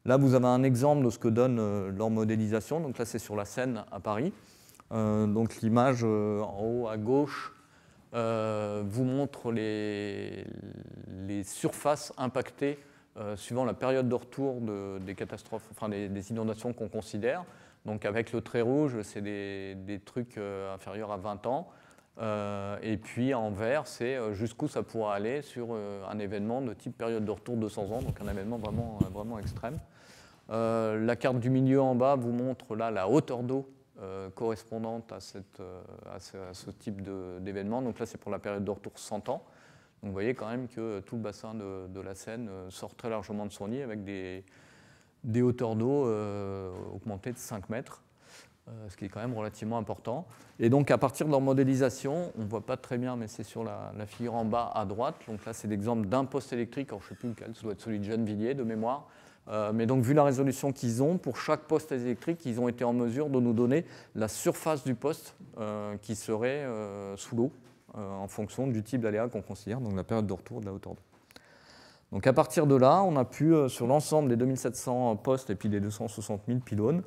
Là, vous avez un exemple de ce que donne leur modélisation. Donc là, c'est sur la Seine à Paris. Donc l'image en haut à gauche vous montre les surfaces impactées suivant la période de retour des catastrophes, enfin des inondations qu'on considère. Donc avec le trait rouge, c'est des trucs inférieurs à 20 ans. Et puis en vert, c'est jusqu'où ça pourra aller sur un événement de type période de retour 200 ans, donc un événement vraiment extrême. La carte du milieu en bas vous montre là la hauteur d'eau correspondante à ce type d'événement. Donc là, c'est pour la période de retour 100 ans. Donc vous voyez quand même que tout le bassin de la Seine sort très largement de son lit avec des hauteurs d'eau augmentées de 5 mètres. Ce qui est quand même relativement important. Et donc, à partir de leur modélisation, on ne voit pas très bien, mais c'est sur la figure en bas à droite. Donc là, c'est l'exemple d'un poste électrique. Alors, je ne sais plus lequel, ça doit être celui de Gennevilliers, de mémoire. Mais donc, vu la résolution qu'ils ont, pour chaque poste électrique, ils ont été en mesure de nous donner la surface du poste qui serait sous l'eau, en fonction du type d'aléa qu'on considère, donc la période de retour de la hauteur d'eau. Donc, à partir de là, on a pu, sur l'ensemble des 2700 postes et puis des 260 000 pylônes,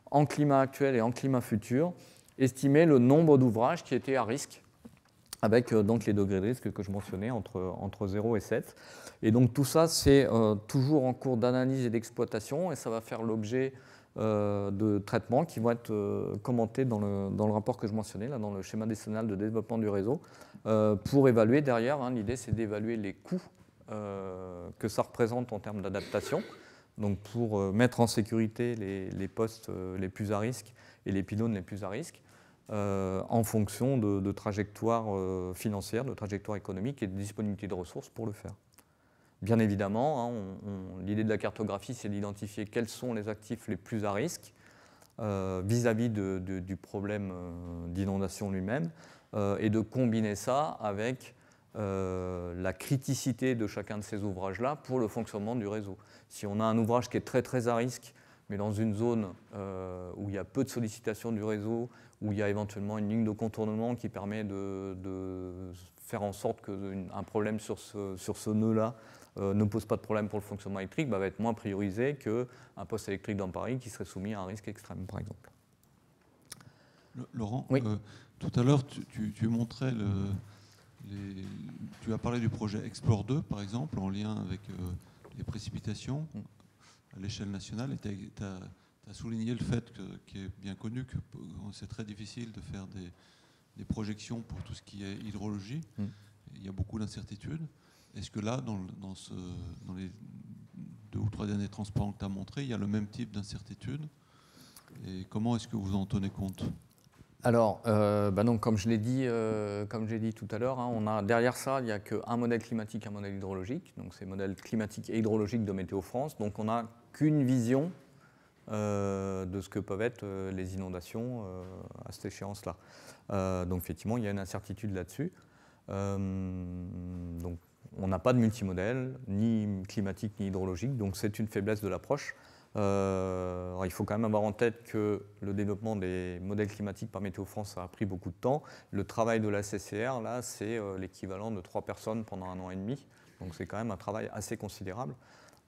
en climat actuel et en climat futur, estimer le nombre d'ouvrages qui étaient à risque, avec donc les degrés de risque que je mentionnais entre 0 et 7. Et donc tout ça, c'est toujours en cours d'analyse et d'exploitation, et ça va faire l'objet de traitements qui vont être commentés dans le rapport que je mentionnais, là, dans le schéma décennal de développement du réseau, pour évaluer derrière, l'idée c'est d'évaluer les coûts que ça représente en termes d'adaptation, donc pour mettre en sécurité les postes les plus à risque et les pylônes les plus à risque, en fonction de trajectoires financières, de trajectoires économiques et de disponibilité de ressources pour le faire. Bien évidemment, l'idée de la cartographie, c'est d'identifier quels sont les actifs les plus à risque vis-à-vis du problème d'inondation lui-même, et de combiner ça avec la criticité de chacun de ces ouvrages-là pour le fonctionnement du réseau. Si on a un ouvrage qui est très très à risque, mais dans une zone où il y a peu de sollicitation du réseau, où il y a éventuellement une ligne de contournement qui permet de faire en sorte qu'un problème sur ce nœud-là ne pose pas de problème pour le fonctionnement électrique, va être moins priorisé qu'un poste électrique dans Paris qui serait soumis à un risque extrême, par exemple. Laurent, oui. Tout à l'heure, tu montrais tu as parlé du projet Explore 2, par exemple, en lien avec les précipitations à l'échelle nationale, et tu as souligné le fait qui est bien connu que c'est très difficile de faire des projections pour tout ce qui est hydrologie. Il y a beaucoup d'incertitudes. Est-ce que là, dans les 2 ou 3 derniers transparents que tu as montrés, il y a le même type d'incertitude? Et comment est-ce que vous en tenez compte? Alors, donc, comme je l'ai dit tout à l'heure, on a derrière ça, il n'y a qu'un modèle climatique, un modèle hydrologique. Donc, c'est modèle climatique et hydrologique de Météo France. Donc, on n'a qu'une vision de ce que peuvent être les inondations à cette échéance-là. Donc, effectivement, il y a une incertitude là-dessus. Donc, on n'a pas de multimodèle, ni climatique ni hydrologique. Donc, c'est une faiblesse de l'approche. Il faut quand même avoir en tête que le développement des modèles climatiques par Météo France a pris beaucoup de temps. Le travail de la CCR, là, c'est l'équivalent de 3 personnes pendant 1 an et demi. Donc c'est quand même un travail assez considérable.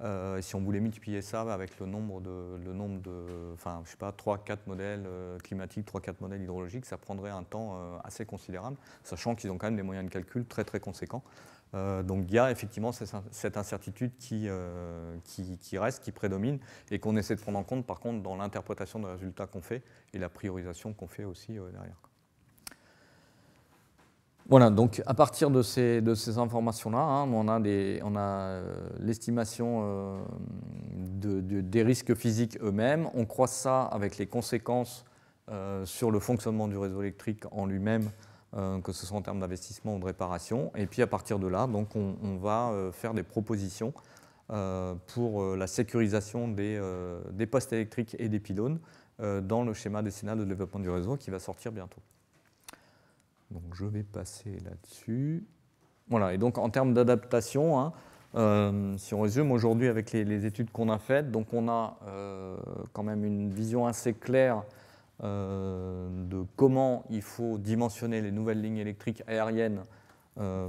Et si on voulait multiplier ça avec le nombre de enfin, je sais pas, 3-4 modèles climatiques, 3-4 modèles hydrologiques, ça prendrait un temps assez considérable, sachant qu'ils ont quand même des moyens de calcul très très conséquents. Donc il y a effectivement cette incertitude qui reste, qui prédomine, et qu'on essaie de prendre en compte par contre dans l'interprétation des résultats qu'on fait et la priorisation qu'on fait aussi derrière. Voilà, donc à partir de ces informations-là, on a l'estimation des risques physiques eux-mêmes, on croise ça avec les conséquences sur le fonctionnement du réseau électrique en lui-même, que ce soit en termes d'investissement ou de réparation. Et puis à partir de là, donc, on va faire des propositions pour la sécurisation des postes électriques et des pylônes dans le schéma décennal de développement du réseau qui va sortir bientôt. Donc je vais passer là-dessus. Voilà, et donc en termes d'adaptation, si on résume aujourd'hui avec les études qu'on a faites, donc on a quand même une vision assez claire de comment il faut dimensionner les nouvelles lignes électriques aériennes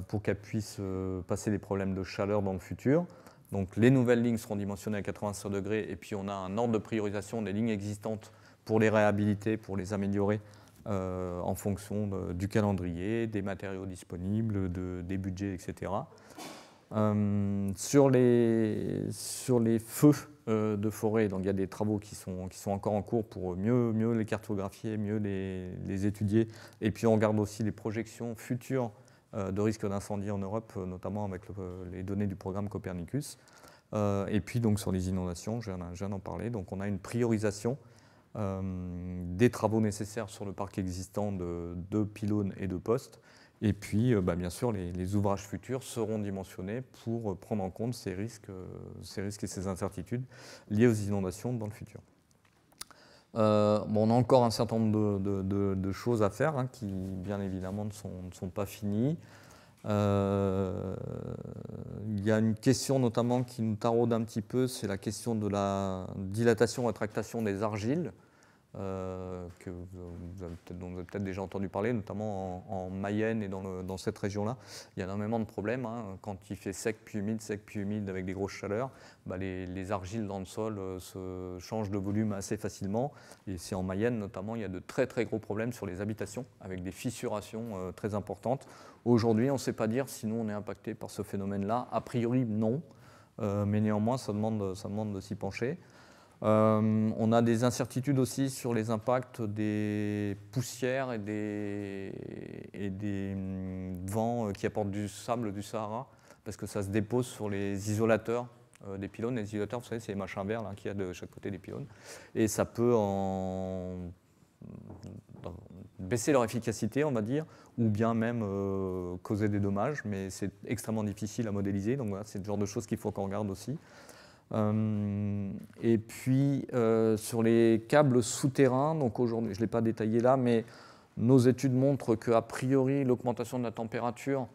pour qu'elles puissent passer les problèmes de chaleur dans le futur. Donc les nouvelles lignes seront dimensionnées à 85 degrés, et puis on a un ordre de priorisation des lignes existantes pour les réhabiliter, pour les améliorer en fonction du calendrier, des matériaux disponibles, des budgets, etc. Sur les feux de forêt, donc il y a des travaux qui sont encore en cours pour mieux les cartographier, mieux les étudier. Et puis on regarde aussi les projections futures de risque d'incendie en Europe, notamment avec les données du programme Copernicus. Et puis donc sur les inondations, je viens d'en parler. Donc on a une priorisation des travaux nécessaires sur le parc existant de pylônes et de postes. Et puis, bien sûr, les ouvrages futurs seront dimensionnés pour prendre en compte ces risques et ces incertitudes liées aux inondations dans le futur. On a encore un certain nombre de choses à faire qui, bien évidemment, ne sont pas finies. Il y a une question notamment qui nous taraude un petit peu, c'est la question de la dilatation-rétractation des argiles, dont vous avez peut-être déjà entendu parler, notamment en Mayenne et dans cette région-là. Il y a énormément de problèmes. Quand il fait sec puis humide avec des grosses chaleurs, les argiles dans le sol se changent de volume assez facilement. Et c'est en Mayenne notamment, il y a de très très gros problèmes sur les habitations, avec des fissurations très importantes. Aujourd'hui, on ne sait pas dire si nous on est impacté par ce phénomène-là. A priori, non. Mais néanmoins, ça demande de s'y pencher. On a des incertitudes aussi sur les impacts des poussières et des vents qui apportent du sable du Sahara, parce que ça se dépose sur les isolateurs des pylônes. Les isolateurs, vous savez, c'est les machins verts qu'il y a de chaque côté des pylônes. Et ça peut baisser leur efficacité, on va dire, ou bien même causer des dommages, mais c'est extrêmement difficile à modéliser. Donc voilà, c'est le genre de choses qu'il faut qu'on regarde aussi. Et puis sur les câbles souterrains, donc aujourd'hui, je ne l'ai pas détaillé là, mais nos études montrent qu'a priori l'augmentation de la température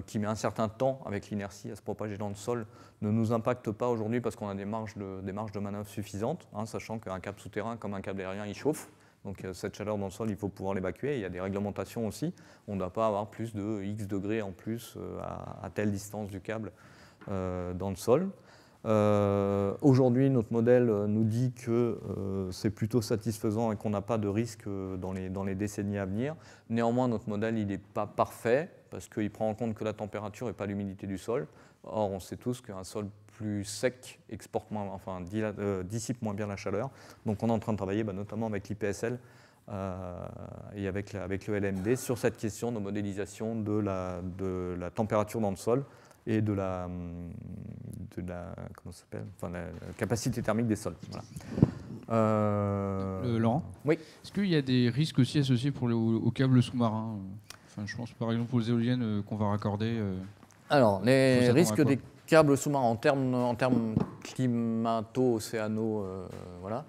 qui met un certain temps avec l'inertie à se propager dans le sol, ne nous impacte pas aujourd'hui parce qu'on a des marges de manœuvre suffisantes, hein, sachant qu'un câble souterrain comme un câble aérien, il chauffe. Donc cette chaleur dans le sol, il faut pouvoir l'évacuer. Il y a des réglementations aussi. On ne doit pas avoir plus de X degrés en plus à telle distance du câble dans le sol. Aujourd'hui, notre modèle nous dit que c'est plutôt satisfaisant et qu'on n'a pas de risque dans les décennies à venir. Néanmoins, notre modèle il n'est pas parfait parce qu'il prend en compte que la température et pas l'humidité du sol. Or, on sait tous qu'un sol plus sec dissipe moins bien la chaleur. Donc, on est en train de travailler notamment avec l'IPSL et avec le LMD sur cette question de modélisation de la température dans le sol et de la capacité thermique des sols. Voilà. Laurent, oui. Est-ce qu'il y a des risques aussi associés aux câbles sous-marins? Je pense par exemple aux éoliennes qu'on va raccorder. Alors, les risques des câbles sous-marins en termes climato-océanaux, voilà.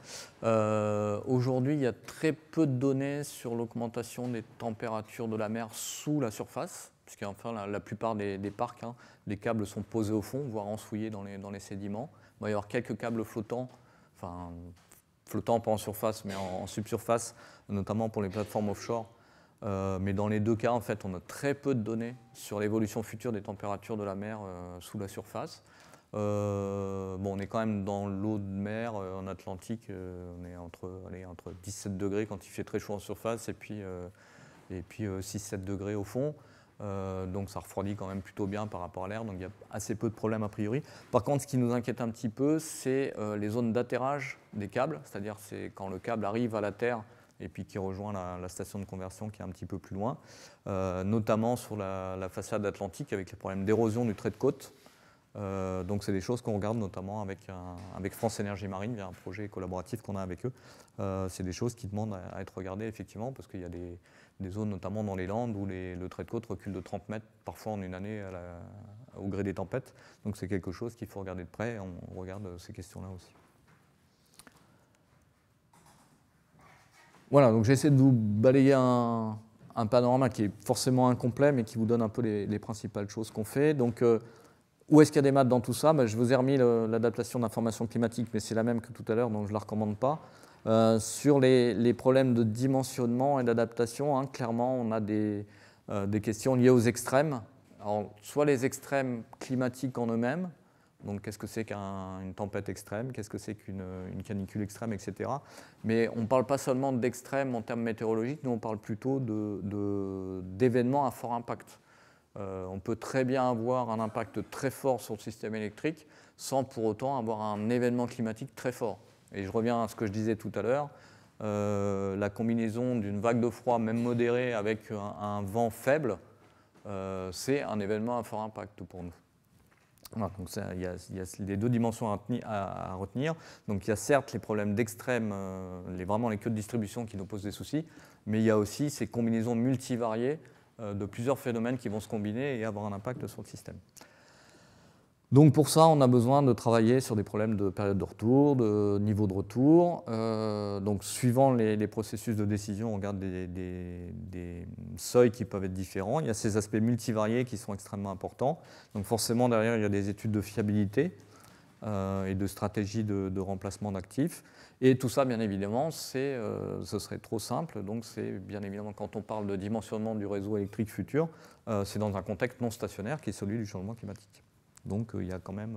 Aujourd'hui, il y a très peu de données sur l'augmentation des températures de la mer sous la surface, puisqu'enfin la plupart des parcs, hein, les câbles sont posés au fond, voire enfouis dans les sédiments. Il va y avoir quelques câbles flottants, flottants pas en surface, mais en subsurface, notamment pour les plateformes offshore. Mais dans les deux cas, en fait, on a très peu de données sur l'évolution future des températures de la mer sous la surface. On est quand même dans l'eau de mer en Atlantique, on est entre 17 degrés quand il fait très chaud en surface et puis 6-7 degrés au fond. Donc ça refroidit quand même plutôt bien par rapport à l'air, donc il y a assez peu de problèmes a priori. Par contre, ce qui nous inquiète un petit peu, c'est les zones d'atterrage des câbles, c'est-à-dire c'est quand le câble arrive à la Terre et puis qui rejoint la station de conversion qui est un petit peu plus loin, notamment sur la façade atlantique avec les problèmes d'érosion du trait de côte. Donc c'est des choses qu'on regarde notamment avec France Énergie Marine via un projet collaboratif qu'on a avec eux. C'est des choses qui demandent à être regardées effectivement parce qu'il y a des zones notamment dans les Landes où le trait de côte recule de 30 mètres parfois en une année au gré des tempêtes. Donc c'est quelque chose qu'il faut regarder de près et on regarde ces questions-là aussi. Voilà, donc j'essaie de vous balayer un panorama qui est forcément incomplet mais qui vous donne un peu les principales choses qu'on fait. Donc où est-ce qu'il y a des maths dans tout ça? Je vous ai remis l'adaptation d'information climatique, mais c'est la même que tout à l'heure, donc je ne la recommande pas. Sur les problèmes de dimensionnement et d'adaptation, hein, clairement, on a des questions liées aux extrêmes. Alors, soit les extrêmes climatiques en eux-mêmes, donc qu'est-ce que c'est qu'une tempête extrême, qu'est-ce que c'est qu'une canicule extrême, etc. Mais on ne parle pas seulement d'extrêmes en termes météorologiques, nous on parle plutôt d'événements à fort impact. On peut très bien avoir un impact très fort sur le système électrique sans pour autant avoir un événement climatique très fort. Et je reviens à ce que je disais tout à l'heure, la combinaison d'une vague de froid, même modérée, avec un vent faible, c'est un événement à fort impact pour nous. Voilà, donc il y a les deux dimensions à retenir. Donc il y a certes les problèmes d'extrême, vraiment les queues de distribution qui nous posent des soucis, mais il y a aussi ces combinaisons multivariées de plusieurs phénomènes qui vont se combiner et avoir un impact sur le système. Donc pour ça, on a besoin de travailler sur des problèmes de période de retour, de niveau de retour. Donc suivant les processus de décision, on regarde des seuils qui peuvent être différents. Il y a ces aspects multivariés qui sont extrêmement importants. Donc forcément, derrière, il y a des études de fiabilité et de stratégies de remplacement d'actifs. Et tout ça, bien évidemment, ce serait trop simple. Donc c'est bien évidemment, quand on parle de dimensionnement du réseau électrique futur, c'est dans un contexte non stationnaire qui est celui du changement climatique. Donc il y a quand même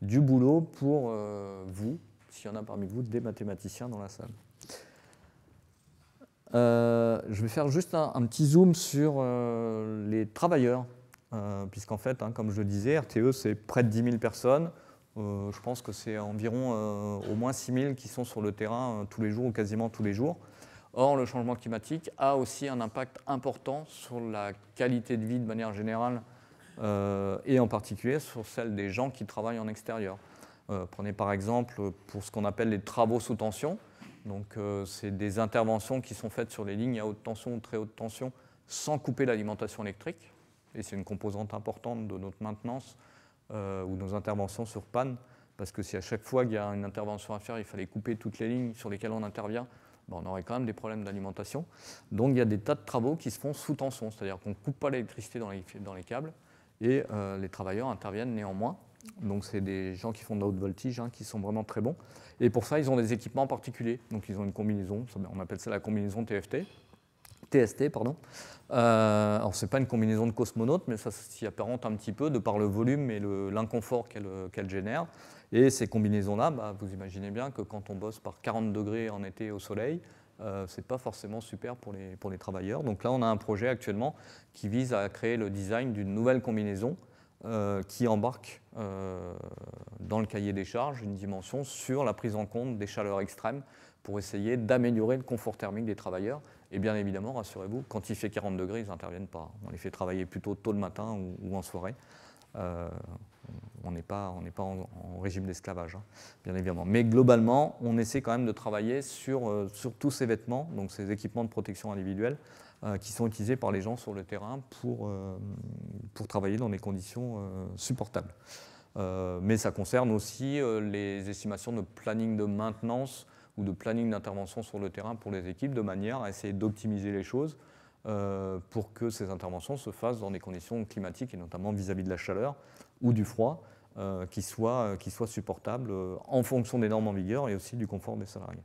du boulot pour vous, s'il y en a parmi vous, des mathématiciens dans la salle. Je vais faire juste un petit zoom sur les travailleurs, puisqu'en fait, hein, comme je le disais, RTE, c'est près de 10 000 personnes. Je pense que c'est environ au moins 6 000 qui sont sur le terrain tous les jours ou quasiment tous les jours. Or, le changement climatique a aussi un impact important sur la qualité de vie de manière générale et en particulier sur celle des gens qui travaillent en extérieur. Prenez par exemple pour ce qu'on appelle les travaux sous tension. Donc, c'est des interventions qui sont faites sur les lignes à haute tension ou très haute tension sans couper l'alimentation électrique. Et c'est une composante importante de notre maintenance ou nos interventions sur panne, parce que si à chaque fois qu'il y a une intervention à faire, il fallait couper toutes les lignes sur lesquelles on intervient, on aurait quand même des problèmes d'alimentation. Donc il y a des tas de travaux qui se font sous tension, c'est-à-dire qu'on ne coupe pas l'électricité dans les câbles, et les travailleurs interviennent néanmoins. Donc c'est des gens qui font de la haute voltige, qui sont vraiment très bons. Et pour ça, ils ont des équipements particuliers. Donc ils ont une combinaison, on appelle ça la combinaison TST, pardon. Alors c'est pas une combinaison de cosmonautes, mais ça s'y apparente un petit peu de par le volume et l'inconfort qu'elle génère. Et ces combinaisons-là, vous imaginez bien que quand on bosse par 40 degrés en été au soleil, c'est pas forcément super pour les travailleurs. Donc là, on a un projet actuellement qui vise à créer le design d'une nouvelle combinaison qui embarque dans le cahier des charges une dimension sur la prise en compte des chaleurs extrêmes pour essayer d'améliorer le confort thermique des travailleurs. Et bien évidemment, rassurez-vous, quand il fait 40 degrés, ils n'interviennent pas. On les fait travailler plutôt tôt le matin ou en soirée. On n'est pas en régime d'esclavage, bien évidemment. Mais globalement, on essaie quand même de travailler sur tous ces vêtements, donc ces équipements de protection individuelle, qui sont utilisés par les gens sur le terrain pour travailler dans des conditions supportables. Mais ça concerne aussi les estimations de planning de maintenance ou de planning d'intervention sur le terrain pour les équipes, de manière à essayer d'optimiser les choses pour que ces interventions se fassent dans des conditions climatiques, et notamment vis-à-vis de la chaleur ou du froid, qui soient supportables en fonction des normes en vigueur et aussi du confort des salariés.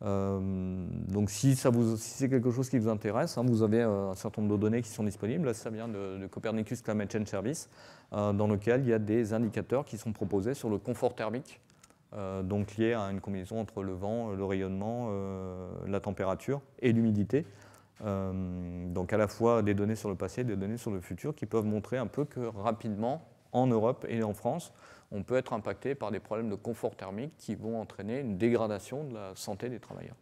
Donc si c'est quelque chose qui vous intéresse, vous avez un certain nombre de données qui sont disponibles. Là, ça vient de Copernicus Climate Change Service, dans lequel il y a des indicateurs qui sont proposés sur le confort thermique, donc lié à une combinaison entre le vent, le rayonnement, la température et l'humidité. Donc à la fois des données sur le passé et des données sur le futur qui peuvent montrer un peu que rapidement, en Europe et en France, on peut être impacté par des problèmes de confort thermique qui vont entraîner une dégradation de la santé des travailleurs.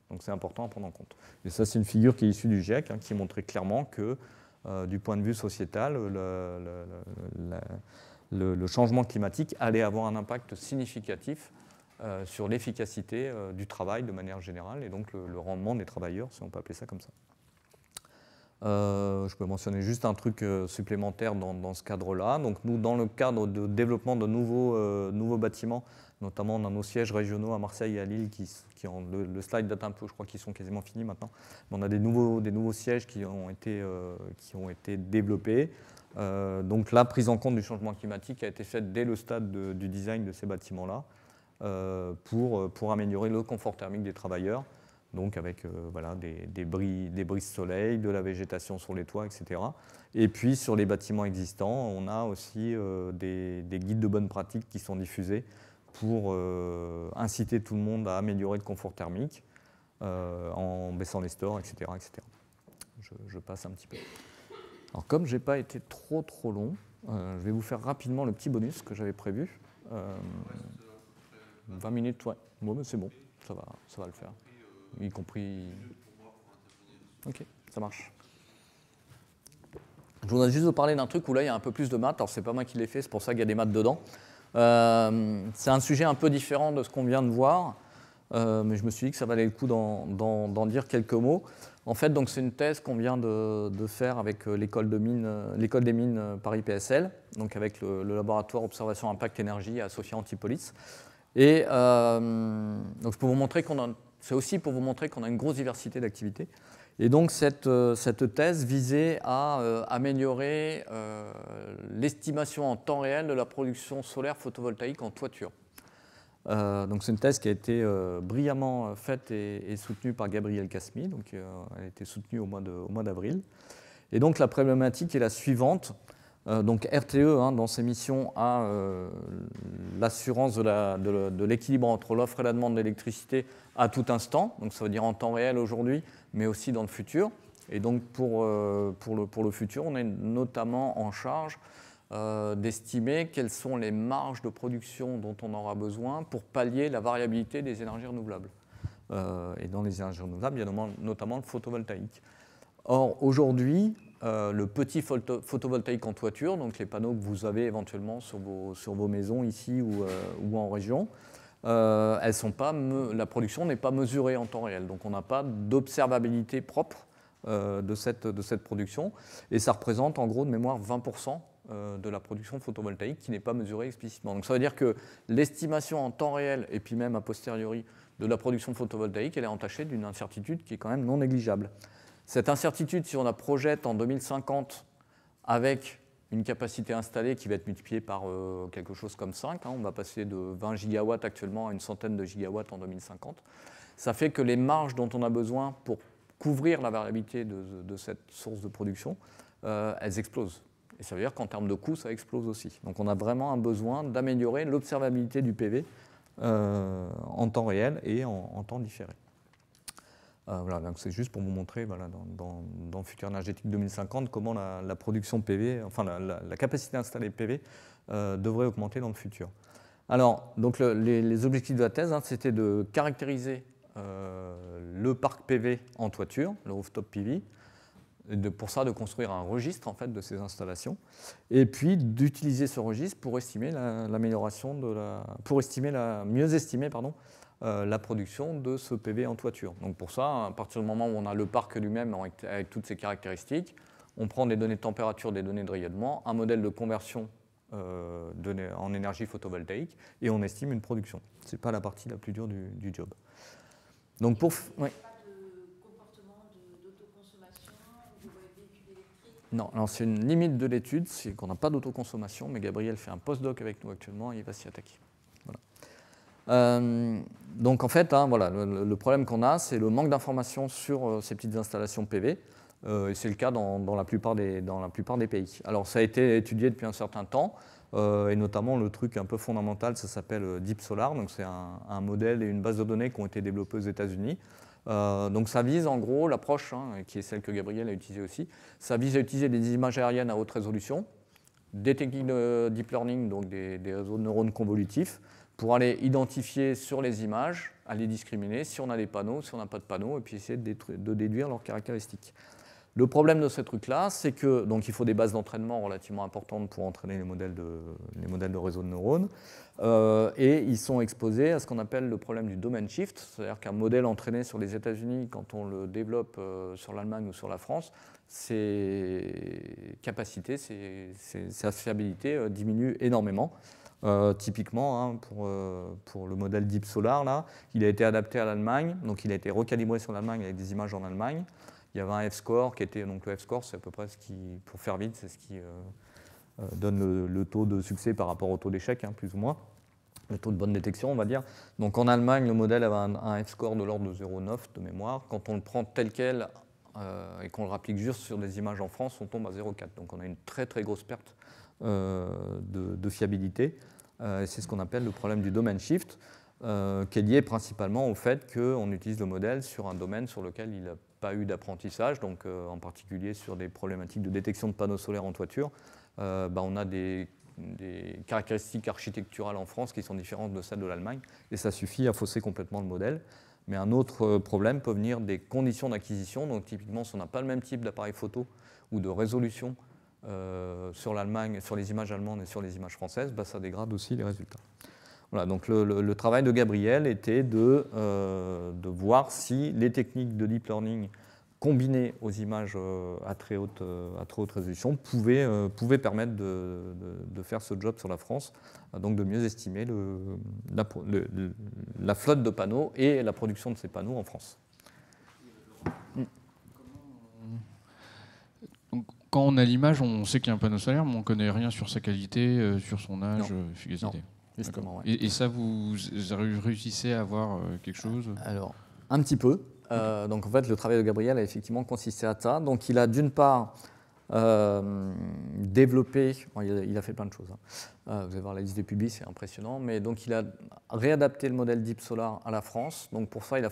Donc c'est important à prendre en compte. Et ça, c'est une figure qui est issue du GIEC, qui montrait clairement que du point de vue sociétal, le changement climatique allait avoir un impact significatif sur l'efficacité du travail de manière générale et donc le rendement des travailleurs, si on peut appeler ça comme ça. Je peux mentionner juste un truc supplémentaire dans ce cadre-là. Donc nous, dans le cadre de développement de nouveaux bâtiments, notamment dans nos sièges régionaux à Marseille et à Lille, le slide date un peu, je crois qu'ils sont quasiment finis maintenant. Mais on a des nouveaux sièges qui ont été développés. Donc la prise en compte du changement climatique a été faite dès le stade du design de ces bâtiments-là pour améliorer le confort thermique des travailleurs. Donc avec des brises soleil, de la végétation sur les toits, etc. Et puis sur les bâtiments existants, on a aussi des guides de bonnes pratiques qui sont diffusés pour inciter tout le monde à améliorer le confort thermique en baissant les stores, etc. etc. Je passe un petit peu. Alors comme je n'ai pas été trop long, je vais vous faire rapidement le petit bonus que j'avais prévu. 20 minutes, ouais. Bon, mais c'est bon, ça va le faire. Y compris... Ok, ça marche. Je voudrais juste vous parler d'un truc où là il y a un peu plus de maths. Alors c'est pas moi qui l'ai fait, c'est pour ça qu'il y a des maths dedans. C'est un sujet un peu différent de ce qu'on vient de voir, mais je me suis dit que ça valait le coup d'en dire quelques mots. En fait, donc c'est une thèse qu'on vient de faire avec l'école des mines Paris PSL, donc avec le laboratoire Observation Impact Énergie à Sophia Antipolis. Et donc je peux vous montrer c'est aussi pour vous montrer qu'on a une grosse diversité d'activités. Et donc cette thèse visait à améliorer l'estimation en temps réel de la production solaire photovoltaïque en toiture. Donc c'est une thèse qui a été brillamment faite et soutenue par Gabriel Casmi, donc elle a été soutenue au mois d'avril. Et donc la problématique est la suivante. Donc RTE, dans ses missions, a l'assurance de l'équilibre entre l'offre et la demande d'électricité à tout instant, donc ça veut dire en temps réel aujourd'hui, mais aussi dans le futur. Et donc pour le futur, on est notamment en charge d'estimer quelles sont les marges de production dont on aura besoin pour pallier la variabilité des énergies renouvelables. Et dans les énergies renouvelables, il y a notamment le photovoltaïque. Or, aujourd'hui, le petit photovoltaïque en toiture, donc les panneaux que vous avez éventuellement sur vos maisons ici ou en région, la production n'est pas mesurée en temps réel. Donc on n'a pas d'observabilité propre de cette production. Et ça représente en gros de mémoire 20% de la production photovoltaïque qui n'est pas mesurée explicitement. Donc ça veut dire que l'estimation en temps réel, et puis même a posteriori, de la production photovoltaïque, elle est entachée d'une incertitude qui est quand même non négligeable. Cette incertitude, si on la projette en 2050 avec une capacité installée qui va être multipliée par quelque chose comme 5. On va passer de 20 gigawatts actuellement à une centaine de gigawatts en 2050. Ça fait que les marges dont on a besoin pour couvrir la variabilité de cette source de production, elles explosent. Et ça veut dire qu'en termes de coûts, ça explose aussi. Donc on a vraiment un besoin d'améliorer l'observabilité du PV en temps réel et en temps différé. Voilà, donc c'est juste pour vous montrer voilà, dans le futur énergétique 2050 comment la production PV, enfin la capacité installée PV devrait augmenter dans le futur. Alors, donc les objectifs de la thèse, c'était de caractériser le parc PV en toiture, le rooftop PV, et pour ça de construire un registre en fait de ces installations, et puis d'utiliser ce registre pour estimer mieux estimer la production de ce PV en toiture. Donc pour ça, à partir du moment où on a le parc lui-même avec toutes ses caractéristiques, on prend des données de température, des données de rayonnement, un modèle de conversion en énergie photovoltaïque, et on estime une production. Ce n'est pas la partie la plus dure du job. Donc pour... Oui. Non, alors c'est une limite de l'étude, c'est qu'on n'a pas d'autoconsommation, mais Gabriel fait un postdoc avec nous actuellement et il va s'y attaquer. Voilà. Donc en fait, voilà, le problème qu'on a, c'est le manque d'informations sur ces petites installations PV, et c'est le cas dans la plupart des pays. Alors ça a été étudié depuis un certain temps, et notamment le truc un peu fondamental, ça s'appelle Deep Solar, donc c'est un modèle et une base de données qui ont été développés aux États-Unis. Donc ça vise en gros l'approche, qui est celle que Gabriel a utilisée aussi, ça vise à utiliser des images aériennes à haute résolution, des techniques de deep learning, donc des réseaux de neurones convolutifs, pour aller identifier sur les images, aller discriminer si on a des panneaux, si on n'a pas de panneaux, et puis essayer de déduire leurs caractéristiques. Le problème de ce truc-là, c'est que donc il faut des bases d'entraînement relativement importantes pour entraîner les modèles de réseaux de neurones, et ils sont exposés à ce qu'on appelle le problème du domain shift, c'est-à-dire qu'un modèle entraîné sur les États-Unis, quand on le développe sur l'Allemagne ou sur la France, ses capacités, sa fiabilité diminue énormément. Typiquement, pour le modèle Deep Solar, là, il a été adapté à l'Allemagne, donc il a été recalibré sur l'Allemagne avec des images en Allemagne. Il y avait un F-score qui était, donc le F-score, c'est à peu près ce qui, pour faire vite, c'est ce qui donne le taux de succès par rapport au taux d'échec, plus ou moins, le taux de bonne détection, on va dire. Donc en Allemagne, le modèle avait un F-score de l'ordre de 0,9 de mémoire. Quand on le prend tel quel et qu'on le rapplique juste sur des images en France, on tombe à 0,4. Donc on a une très très grosse perte de fiabilité. C'est ce qu'on appelle le problème du domain shift, qui est lié principalement au fait qu'on utilise le modèle sur un domaine sur lequel il n'a pas eu d'apprentissage, donc en particulier sur des problématiques de détection de panneaux solaires en toiture. On a des caractéristiques architecturales en France qui sont différentes de celles de l'Allemagne, et ça suffit à fausser complètement le modèle. Mais un autre problème peut venir des conditions d'acquisition, donc typiquement si on n'a pas le même type d'appareil photo ou de résolution sur l'Allemagne, sur les images allemandes et sur les images françaises, ça dégrade aussi les résultats. Voilà, donc le travail de Gabriel était de voir si les techniques de deep learning combinées aux images à très haute résolution pouvaient permettre de faire ce job sur la France, donc de mieux estimer la flotte de panneaux et la production de ces panneaux en France. Donc, quand on a l'image, on sait qu'il y a un panneau solaire, mais on ne connaît rien sur sa qualité, sur son âge, efficacité. Non. Justement, ouais. Et ça, vous réussissez à avoir quelque chose? Alors, un petit peu. Donc, en fait, le travail de Gabriel a effectivement consisté à ça. Donc, il a d'une part développé, il a fait plein de choses. Vous allez voir la liste des publics, c'est impressionnant. Mais donc, il a réadapté le modèle Deep Solar à la France. Donc, pour ça, il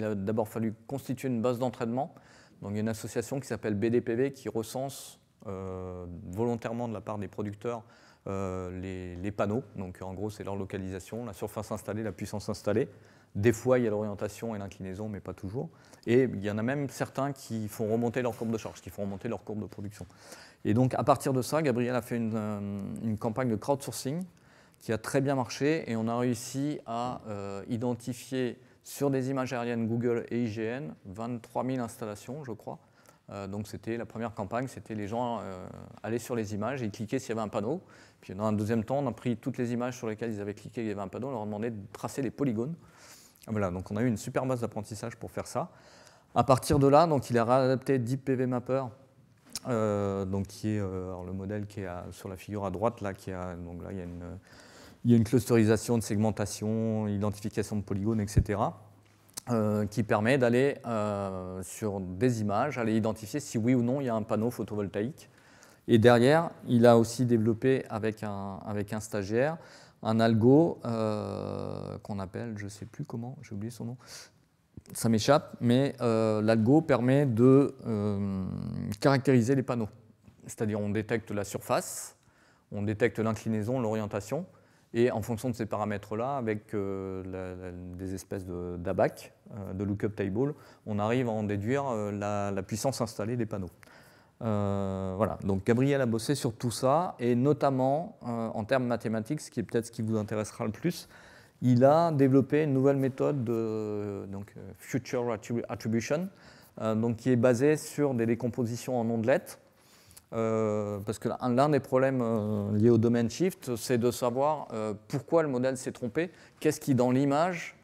a d'abord fallu constituer une base d'entraînement. Donc, il y a une association qui s'appelle BDPV qui recense volontairement de la part des producteurs les panneaux, donc en gros c'est leur localisation, la surface installée, la puissance installée. Des fois il y a l'orientation et l'inclinaison, mais pas toujours. Et il y en a même certains qui font remonter leur courbe de charge, qui font remonter leur courbe de production. Et donc à partir de ça, Gabriel a fait une campagne de crowdsourcing qui a très bien marché, et on a réussi à identifier sur des images aériennes Google et IGN 23 000 installations, je crois. Donc c'était la première campagne, c'était les gens allaient sur les images et cliquaient s'il y avait un panneau. Puis dans un deuxième temps, on a pris toutes les images sur lesquelles ils avaient cliqué, il y avait un panneau, on leur a demandé de tracer les polygones. Voilà, donc on a eu une super base d'apprentissage pour faire ça. À partir de là, donc il a réadapté Deep PV Mapper donc qui est le modèle qui est sur la figure à droite, là, donc là, il y a une clusterisation de segmentation, identification de polygones, etc., qui permet d'aller sur des images, aller identifier si oui ou non il y a un panneau photovoltaïque. Et derrière, il a aussi développé avec un stagiaire un algo qu'on appelle, je ne sais plus comment, j'ai oublié son nom, ça m'échappe, mais l'algo permet de caractériser les panneaux. C'est-à-dire on détecte la surface, on détecte l'inclinaison, l'orientation, et en fonction de ces paramètres-là, avec des espèces d'ABAC, de lookup table, on arrive à en déduire la puissance installée des panneaux. Voilà, donc Gabriel a bossé sur tout ça, et notamment en termes mathématiques, ce qui est peut-être ce qui vous intéressera le plus, il a développé une nouvelle méthode de Future Attribution, donc qui est basée sur des décompositions en ondelettes, parce que l'un des problèmes liés au domaine shift, c'est de savoir pourquoi le modèle s'est trompé, qu'est-ce qui dans l'image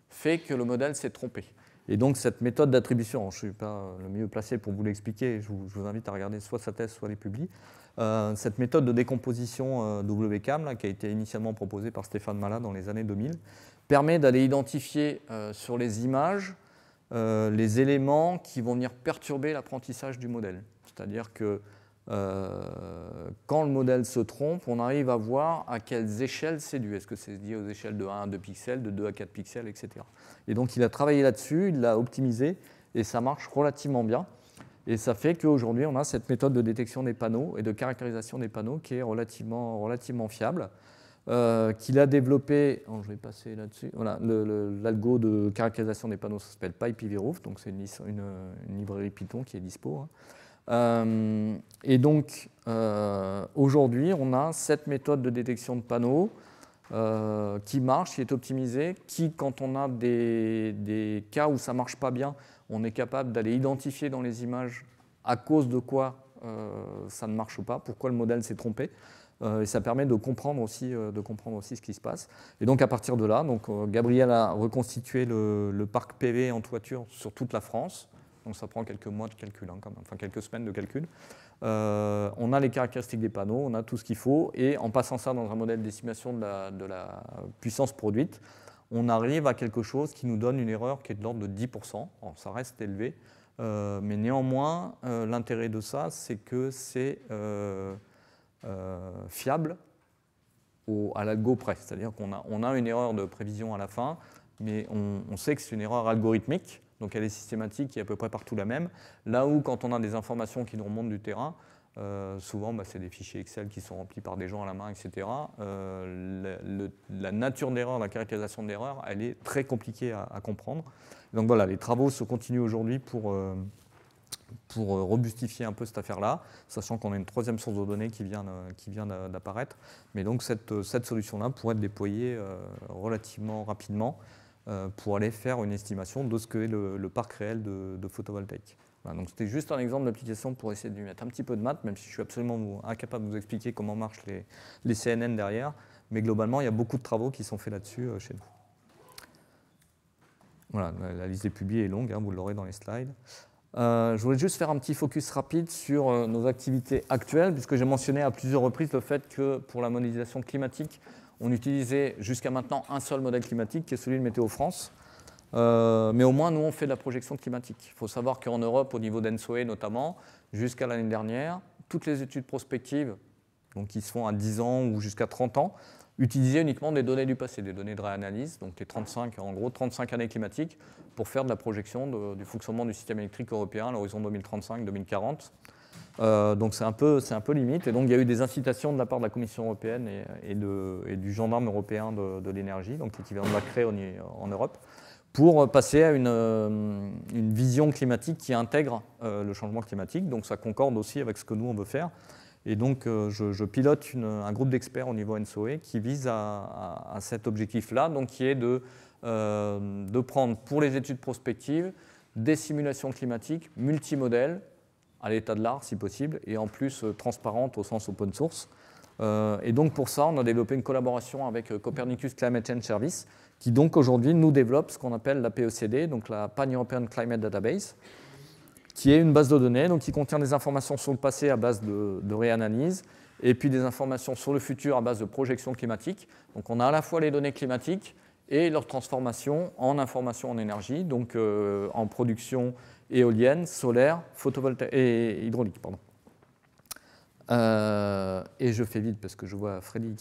fait que le modèle s'est trompé. Et donc cette méthode d'attribution, je ne suis pas le mieux placé pour vous l'expliquer, je vous invite à regarder soit sa thèse, soit les publis. Cette méthode de décomposition WCAM, là, qui a été initialement proposée par Stéphane Mala dans les années 2000, permet d'aller identifier sur les images les éléments qui vont venir perturber l'apprentissage du modèle. C'est-à-dire que quand le modèle se trompe, on arrive à voir à quelles échelles c'est dû. Est-ce que c'est dû aux échelles de 1 à 2 pixels, de 2 à 4 pixels, etc. Et donc il a travaillé là-dessus, il l'a optimisé, et ça marche relativement bien. Et ça fait qu'aujourd'hui, on a cette méthode de détection des panneaux et de caractérisation des panneaux qui est relativement fiable, qu'il a développé, je vais passer là-dessus, voilà, l'algo de caractérisation des panneaux, ça s'appelle PyPVRoof, donc c'est une librairie Python qui est dispo, hein. Et donc, aujourd'hui, on a cette méthode de détection de panneaux qui marche, qui est optimisée, qui, quand on a des cas où ça ne marche pas bien, on est capable d'aller identifier dans les images à cause de quoi ça ne marche pas, pourquoi le modèle s'est trompé. Et ça permet de comprendre aussi ce qui se passe. Et donc, à partir de là, Gabriel a reconstitué le parc PV en toiture sur toute la France. Donc ça prend quelques mois de calcul, hein, quand même, enfin quelques semaines de calcul. On a les caractéristiques des panneaux, on a tout ce qu'il faut, et en passant ça dans un modèle d'estimation de la puissance produite, on arrive à quelque chose qui nous donne une erreur qui est de l'ordre de 10%. Alors, ça reste élevé, mais néanmoins, l'intérêt de ça, c'est que c'est fiable à l'algo près. C'est-à-dire qu'on a une erreur de prévision à la fin, mais on sait que c'est une erreur algorithmique. Donc elle est systématique et à peu près partout la même. Là où, quand on a des informations qui nous remontent du terrain, souvent c'est des fichiers Excel qui sont remplis par des gens à la main, etc. La nature d'erreur, la caractérisation de l'erreur, elle est très compliquée à comprendre. Donc voilà, les travaux se continuent aujourd'hui pour robustifier un peu cette affaire-là, sachant qu'on a une troisième source de données qui vient d'apparaître. Mais donc cette solution-là pourrait être déployée relativement rapidement pour aller faire une estimation de ce qu'est le parc réel de photovoltaïque. Voilà, donc c'était juste un exemple d'application pour essayer de lui mettre un petit peu de maths, même si je suis absolument incapable de vous expliquer comment marchent les CNN derrière. Mais globalement, il y a beaucoup de travaux qui sont faits là-dessus chez nous. Voilà, la liste des publiés est longue, hein, vous l'aurez dans les slides. Je voulais juste faire un petit focus rapide sur nos activités actuelles, puisque j'ai mentionné à plusieurs reprises le fait que pour la modélisation climatique, on utilisait jusqu'à maintenant un seul modèle climatique, qui est celui de Météo France. Mais au moins, nous, on fait de la projection climatique. Il faut savoir qu'en Europe, au niveau d'ENSOE notamment, jusqu'à l'année dernière, toutes les études prospectives, donc qui se font à 10 ans ou jusqu'à 30 ans, utilisaient uniquement des données du passé, des données de réanalyse, donc les 35 années climatiques, pour faire de la projection du fonctionnement du système électrique européen à l'horizon 2035-2040. Donc c'est un peu limite, et donc il y a eu des incitations de la part de la Commission européenne et du gendarme européen de l'énergie, donc l'équivalent de la CRE en Europe, pour passer à une vision climatique qui intègre le changement climatique. Donc ça concorde aussi avec ce que nous on veut faire. Et donc je pilote un groupe d'experts au niveau ENSOE qui vise à cet objectif-là, donc qui est de prendre pour les études prospectives des simulations climatiques multimodèles, à l'état de l'art si possible, et en plus transparente au sens open source. Et donc pour ça, on a développé une collaboration avec Copernicus Climate Change Service, qui donc aujourd'hui nous développe ce qu'on appelle la PECD, donc la Pan-European Climate Database, qui est une base de données donc qui contient des informations sur le passé à base de réanalyse, et puis des informations sur le futur à base de projection climatique. Donc on a à la fois les données climatiques et leur transformation en information en énergie, donc en production éolienne, solaire, photovoltaïque et hydraulique. Pardon. Et je fais vite parce que je vois Freddy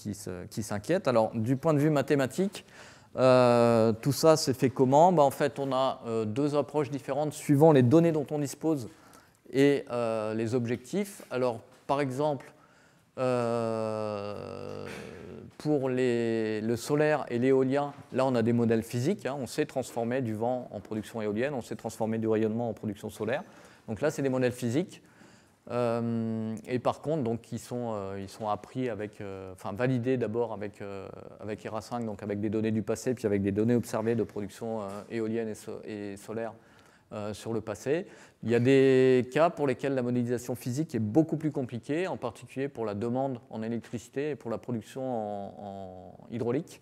qui s'inquiète. Alors du point de vue mathématique, tout ça s'est fait comment? En fait, on a deux approches différentes suivant les données dont on dispose et les objectifs. Alors par exemple, pour le solaire et l'éolien, là on a des modèles physiques, hein, on sait transformer du vent en production éolienne, on sait transformer du rayonnement en production solaire. Donc là c'est des modèles physiques. Et par contre, donc, ils sont appris avec, validés d'abord avec ERA5, donc avec des données du passé, puis avec des données observées de production éolienne et solaire sur le passé. Il y a des cas pour lesquels la modélisation physique est beaucoup plus compliquée, en particulier pour la demande en électricité et pour la production en hydraulique.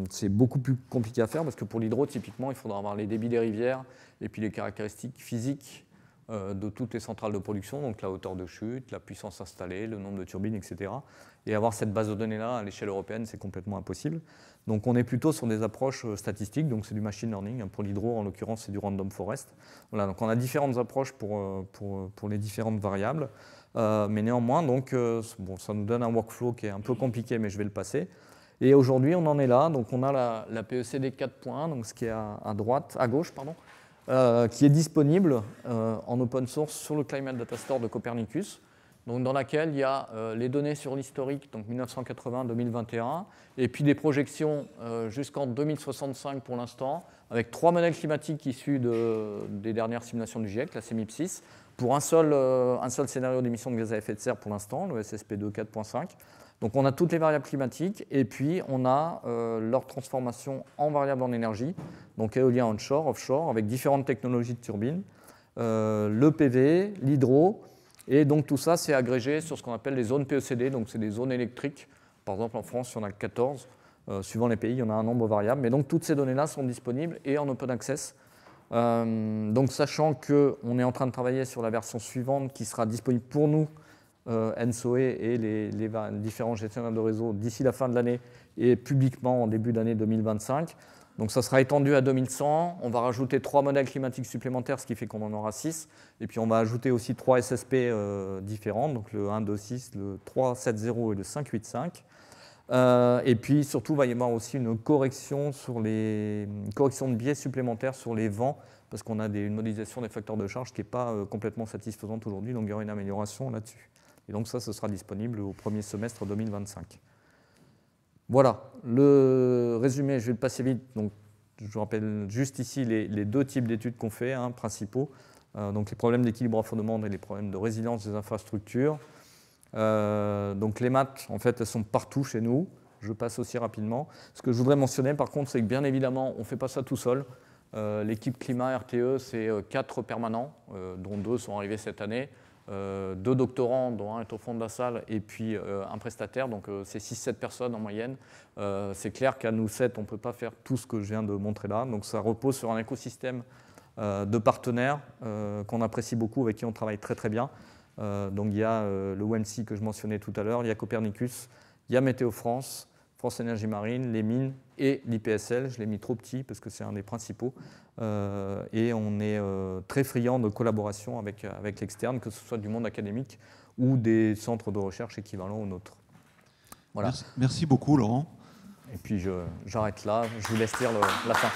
C'est beaucoup plus compliqué à faire parce que pour l'hydro, typiquement, il faudra avoir les débits des rivières et puis les caractéristiques physiques de toutes les centrales de production, donc la hauteur de chute, la puissance installée, le nombre de turbines, etc. Et avoir cette base de données-là à l'échelle européenne, c'est complètement impossible. Donc on est plutôt sur des approches statistiques, donc c'est du machine learning. Pour l'hydro, en l'occurrence, c'est du random forest. Voilà, donc on a différentes approches pour les différentes variables. Mais néanmoins, donc, ça nous donne un workflow qui est un peu compliqué, mais je vais le passer. Et aujourd'hui, on en est là. Donc on a la PECD 4.1, donc ce qui est à gauche, pardon. Qui est disponible en open source sur le Climate Data Store de Copernicus, donc dans laquelle il y a les données sur l'historique, donc 1980-2021, et puis des projections jusqu'en 2065 pour l'instant, avec 3 modèles climatiques issus des dernières simulations du GIEC, la CMIP6, pour un seul scénario d'émissions de gaz à effet de serre pour l'instant, le SSP2 4.5. Donc on a toutes les variables climatiques et puis on a leur transformation en variables en énergie, donc éolien onshore, offshore, avec différentes technologies de turbines, le PV, l'hydro, et donc tout ça c'est agrégé sur ce qu'on appelle les zones PECD, donc c'est des zones électriques. Par exemple en France, il y en a 14, suivant les pays, il y en a un nombre variable, mais donc toutes ces données-là sont disponibles et en open access. Donc sachant qu'on est en train de travailler sur la version suivante qui sera disponible pour nous, NSOE et les différents gestionnaires de réseau d'ici la fin de l'année et publiquement en début d'année 2025. Donc ça sera étendu à 2100. On va rajouter 3 modèles climatiques supplémentaires, ce qui fait qu'on en aura 6. Et puis on va ajouter aussi 3 SSP différents, donc le 1.2.6, le 3.7.0 et le 5.8.5. Et puis surtout, il va y avoir aussi une correction de biais supplémentaires sur les vents, parce qu'on a une modélisation des facteurs de charge qui n'est pas complètement satisfaisante aujourd'hui, donc il y aura une amélioration là-dessus. Et donc ça, ce sera disponible au premier semestre 2025. Voilà, le résumé, je vais le passer vite. Donc, je vous rappelle juste ici les deux types d'études qu'on fait, principaux. Donc les problèmes d'équilibre offre-demande et les problèmes de résilience des infrastructures. Donc les maths, en fait, elles sont partout chez nous. Je passe aussi rapidement. Ce que je voudrais mentionner, par contre, c'est que bien évidemment, on ne fait pas ça tout seul. L'équipe climat RTE, c'est 4 permanents, dont 2 sont arrivés cette année. 2 doctorants, dont un est au fond de la salle, et puis un prestataire, donc c'est 6-7 personnes en moyenne. C'est clair qu'à nous 7, on ne peut pas faire tout ce que je viens de montrer là, donc ça repose sur un écosystème de partenaires qu'on apprécie beaucoup, avec qui on travaille très très bien. Donc il y a le ONC que je mentionnais tout à l'heure, il y a Copernicus, il y a Météo France, France Énergie Marine, les mines et l'IPSL. Je l'ai mis trop petit parce que c'est un des principaux. Et on est très friand de collaboration avec l'externe, que ce soit du monde académique ou des centres de recherche équivalents aux nôtres. Voilà. Merci beaucoup, Laurent. Et puis j'arrête là, je vous laisse lire la fin.